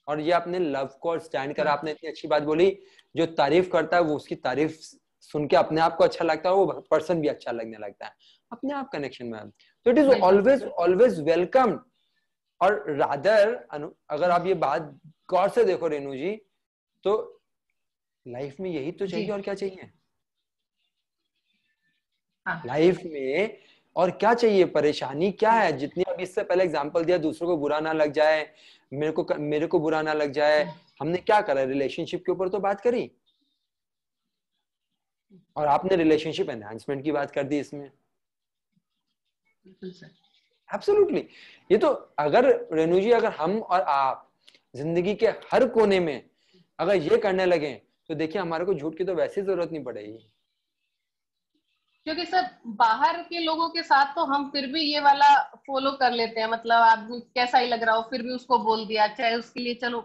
और ये आपने लव को स्टैंड करा। आपने इतनी अच्छी बात बोली, जो तारीफ करता है वो उसकी तारीफ सुन के अपने आप को अच्छा लगता है, वो पर्सन भी अच्छा लगने लगता है, अपने आप कनेक्शन में। तो it is always always welcome. और रादर अगर आप ये बात गौर से देखो रेनू जी, तो लाइफ में यही तो चाहिए, और क्या चाहिए लाइफ में, और क्या चाहिए? परेशानी क्या है? जितनी अभी इससे पहले एग्जांपल दिया, दूसरों को बुरा ना लग जाए, मेरे को बुरा ना लग जाए, हमने क्या करा? रिलेशनशिप के ऊपर तो बात करी, और आपने रिलेशनशिप एनहांसमेंट की बात कर दी इसमें। एब्सोल्युटली। ये तो अगर रेनू जी, अगर हम और आप जिंदगी के हर कोने में अगर ये करने लगे, तो देखिए हमारे को झूठ की तो वैसे जरूरत नहीं पड़ेगी, क्योंकि सर बाहर के लोगों के साथ तो हम फिर भी ये वाला फॉलो कर लेते हैं, मतलब आदमी कैसा ही लग रहा हो फिर भी उसको बोल दिया, चाहे उसके लिए चलो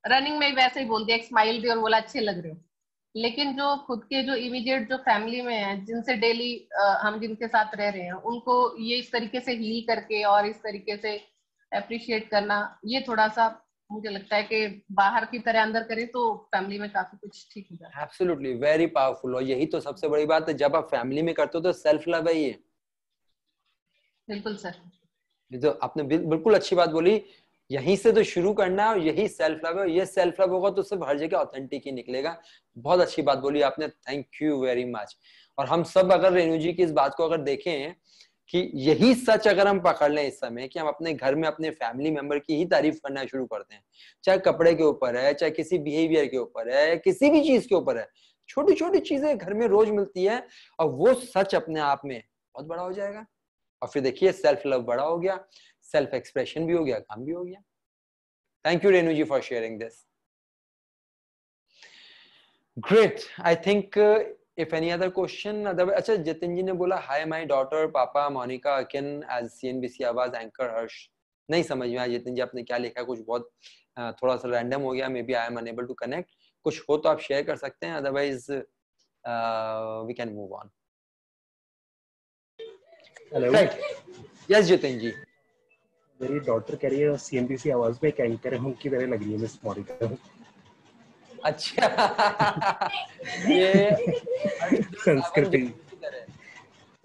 रनिंग में ही वैसे ही बोल दिया, एक स्माइल दी और बोला अच्छे लग रहे हो। लेकिन जो खुद के जो इमीडिएट जो फैमिली में है, जिनसे डेली हम जिनके साथ रह रहे हैं, उनको ये इस तरीके से हील करके और इस तरीके से अप्रिशिएट करना, ये थोड़ा सा मुझे लगता है कि बाहर की तरह अंदर करें तो फैमिली में काफी कुछ ठीक हो जाता है। Absolutely, very powerful. और यही तो सबसे बड़ी बात है, जब आप फैमिली में करते हो तो सेल्फ लव है ये। बिल्कुल सर, ये तो आपने बिल्कुल अच्छी बात बोली, यहीं से तो शुरू करना है, और यही सेल्फ लव है। ये सेल्फ लव होगा तो सिर्फ हर जगह ऑथेंटिक ही निकलेगा। बहुत अच्छी बात बोली आपने, थैंक यू वेरी मच। और हम सब अगर रेनू जी की इस बात को अगर देखें कि यही सच अगर हम पकड़ लें इस समय, कि हम अपने घर में अपने फैमिली मेंबर की ही तारीफ करना शुरू करते हैं, चाहे कपड़े के ऊपर है, चाहे किसी बिहेवियर के ऊपर है, किसी भी चीज के ऊपर है, छोटी छोटी चीजें घर में रोज मिलती है, और वो सच अपने आप में बहुत बड़ा हो जाएगा। और फिर देखिए सेल्फ लव बड़ा हो गया, सेल्फ एक्सप्रेशन भी हो गया, काम भी हो गया। Thank you Renu ji for sharing this. Great. I think if any other question, अच्छा जितिन जी ने बोला हाय माय डॉटर पापा मोनिका अकिन एज CNBC आवाज एंकर हर्ष। नहीं समझ में आया जितिन जी आपने क्या लिखा, कुछ बहुत थोड़ा सा रैंडम हो गया, maybe I am unable to connect. कुछ हो तो आप शेयर कर सकते हैं, otherwise we can move on. Hello. Yes Jitin ji. मेरी डॉटर कह रही है CNBC आवाज में एक एंकर है, उनकी तरह लग रही है मिस मोनिका। अच्छा ये संस्कृति।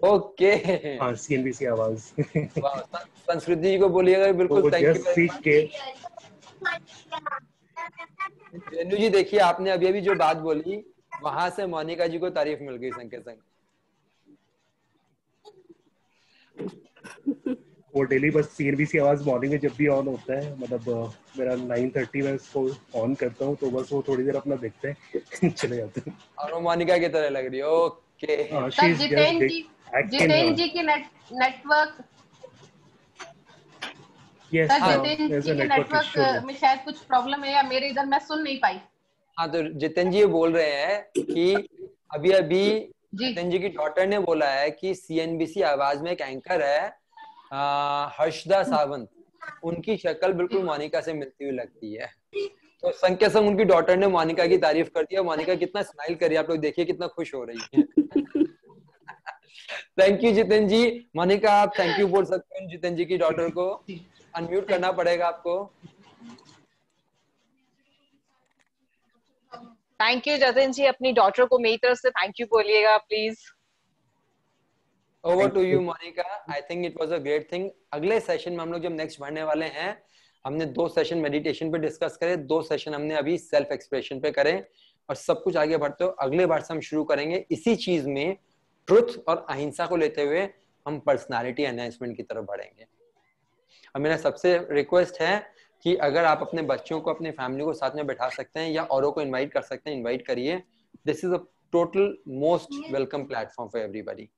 ओके हाँ CNBC आवाज। संस्कृति जी को बोलिएगा बिल्कुल थैंक यू सीख के। रेनू जी देखिए आपने अभी अभी जो बात बोली, वहां से मोनिका जी को तारीफ मिल गई संग के संग। वो डेली बस CNBC आवाज मॉर्निंग में जब भी ऑन होता है, मतलब मेरा 9:30 में इसको ऑन करता हूँ, तो बस वो थोड़ी देर अपना देखते हैं चले जाते हैं। और वो मोनिका की तरह लग रही है। ओके जितेन जी की नेटवर्क जितेन जी के नेटवर्क में शायद कुछ प्रॉब्लम है, या मेरे इधर मैं सुन नहीं पाई। हाँ तो जितेन जी ये बोल रहे हैं कि अभी अभी जितेन जी की डॉटर ने बोला है कि CNBC आवाज में एक एंकर है हर्षदा सावंत, उनकी शक्ल बिल्कुल मोनिका से मिलती हुई लगती है। तो संग के संग उनकी डॉटर ने मोनिका की तारीफ कर दिया। मोनिका कितना स्माइल कर रही है, आप लोग देखिए कितना खुश हो रही है। थैंक यू जितेन जी। मोनिका आप थैंक यू बोल सकते हैं जितेन जी की डॉटर को, अनम्यूट करना पड़ेगा आपको। थैंक यू जतिन जी, अपनी डॉटर को मेरी तरफ से थैंक यू बोलिएगा please. Over to you Monica. I think it was a great thing. अगले सेशन में हम लोग जब नेक्स्ट बढ़ने वाले हैं, हमने 2 सेशन मेडिटेशन पे डिस्कस करे, 2 सेशन हमने अभी सेल्फ एक्सप्रेशन पे करे, और सब कुछ आगे बढ़ते हो अगले बार से हम शुरू करेंगे इसी चीज में, ट्रुथ और अहिंसा को लेते हुए हम पर्सनालिटी एनहांसमेंट की तरफ बढ़ेंगे। और मेरा सबसे रिक्वेस्ट है कि अगर आप अपने बच्चों को अपने फैमिली को साथ में बैठा सकते हैं या औरों को इनवाइट कर सकते हैं, इनवाइट करिए। This is a total most welcome platform for everybody.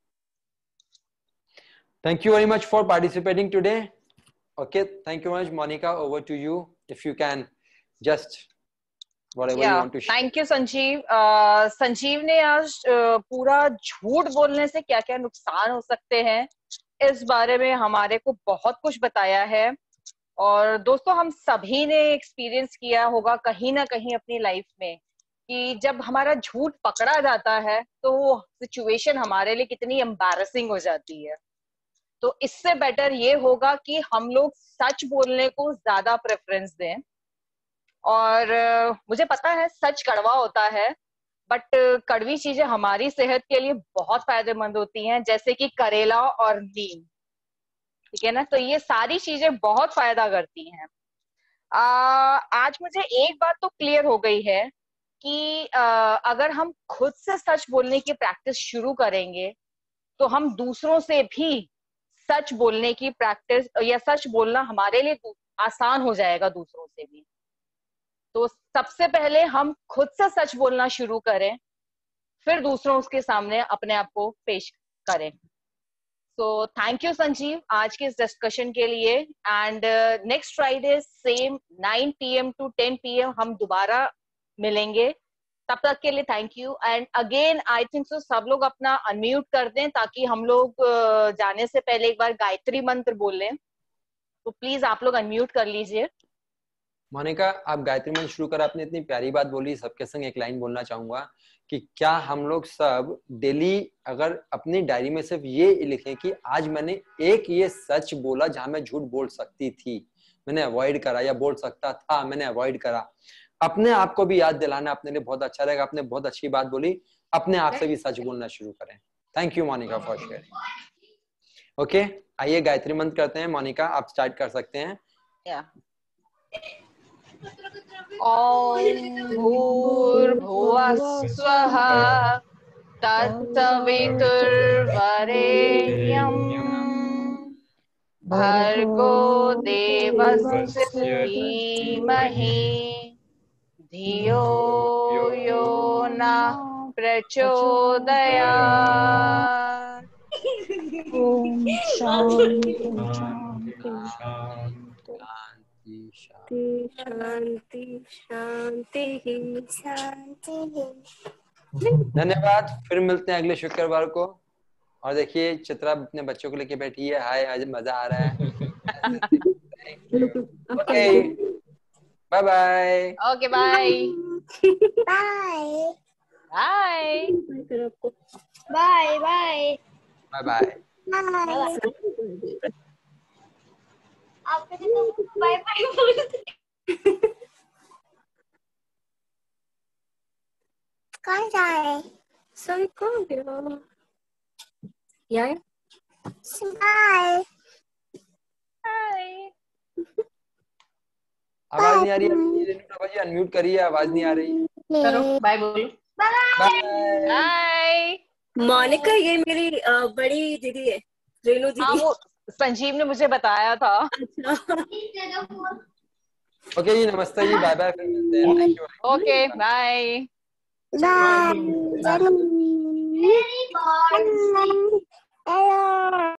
Thank you very much for participating today. Okay, thank you very much, Monica. Over to you. If you can just whatever you want to share. Thank you Sanjeev. Sanjeev ने आज पूरा झूठ बोलने से क्या क्या नुकसान हो सकते हैं इस बारे में हमारे को बहुत कुछ बताया है। और दोस्तों हम सभी ने एक्सपीरियंस किया होगा कहीं ना कहीं अपनी लाइफ में कि जब हमारा झूठ पकड़ा जाता है तो वो सिचुएशन हमारे लिए कितनी एम्बैरेसिंग हो जाती है। तो इससे बेटर ये होगा कि हम लोग सच बोलने को ज्यादा प्रेफरेंस दें। और मुझे पता है सच कड़वा होता है, बट कड़वी चीजें हमारी सेहत के लिए बहुत फायदेमंद होती हैं, जैसे कि करेला और नीम, ठीक है ना। तो ये सारी चीजें बहुत फायदा करती हैं। आज मुझे एक बात तो क्लियर हो गई है कि अगर हम खुद से सच बोलने की प्रैक्टिस शुरू करेंगे तो हम दूसरों से भी सच बोलने की प्रैक्टिस या सच बोलना हमारे लिए आसान हो जाएगा दूसरों से भी। तो सबसे पहले हम खुद से सच बोलना शुरू करें, फिर दूसरों के सामने अपने आप को पेश करें। सो थैंक यू संजीव आज के इस डिस्कशन के लिए। And next Friday same 9 PM to 10 PM हम दोबारा मिलेंगे। तब तक के लिए thank you. And again I think so सब लोग अपना अनम्यूट कर दें ताकि हम लोग जाने से पहले एक बार गायत्री मंत्र बोल लें। तो प्लीज आप लोग अनम्यूट कर लीजिए। मोनिका आप गायत्री मंत्र शुरू कर, आपने इतनी प्यारी बात बोली, सबके संग एक लाइन बोलना चाहूंगा कि क्या हम लोग सब डेली अगर अपनी डायरी में सिर्फ ये लिखें कि आज मैंने एक ये सच बोला जहां मैं झूठ बोल सकती थी, मैंने अवॉइड करा, या बोल सकता था मैंने अवॉइड करा। अपने आप को भी याद दिलाना अपने लिए बहुत अच्छा रहेगा। आपने बहुत अच्छी बात बोली, अपने आप से भी सच बोलना शुरू करें। Thank you Monica for sharing. Okay आइए गायत्री मंत्र करते हैं। मोनिका आप स्टार्ट कर सकते हैं। ओम भूर्भुवः स्वः तत्सवितुर्वरेण्यं भर्गो देवस्य धीमहि धियो यो नः प्रचोदयात्। ओम शांति शांति शांति शांति। धन्यवाद। फिर मिलते हैं अगले शुक्रवार को। और देखिए चित्रा अपने बच्चों को लेके बैठी है। हाय आज मजा आ रहा है। Okay bye bye. Okay bye bye bye bye bye bye bye. आप बाय बाय बोलते कहाँ जा रहे? सभी को यार बाय बाय। आवाज नहीं आ रही है रेनू जी, अनम्यूट करिए, आवाज नहीं आ रही। करो बाय बोलो। बाय। मोनिका ये मेरी बड़ी दीदी है रेनू दीदी। हाँ वो संजीव ने मुझे बताया था। ओके जी नमस्ते जी, बाय बाय, फिर मिलते हैं। Thank you. Okay bye bye.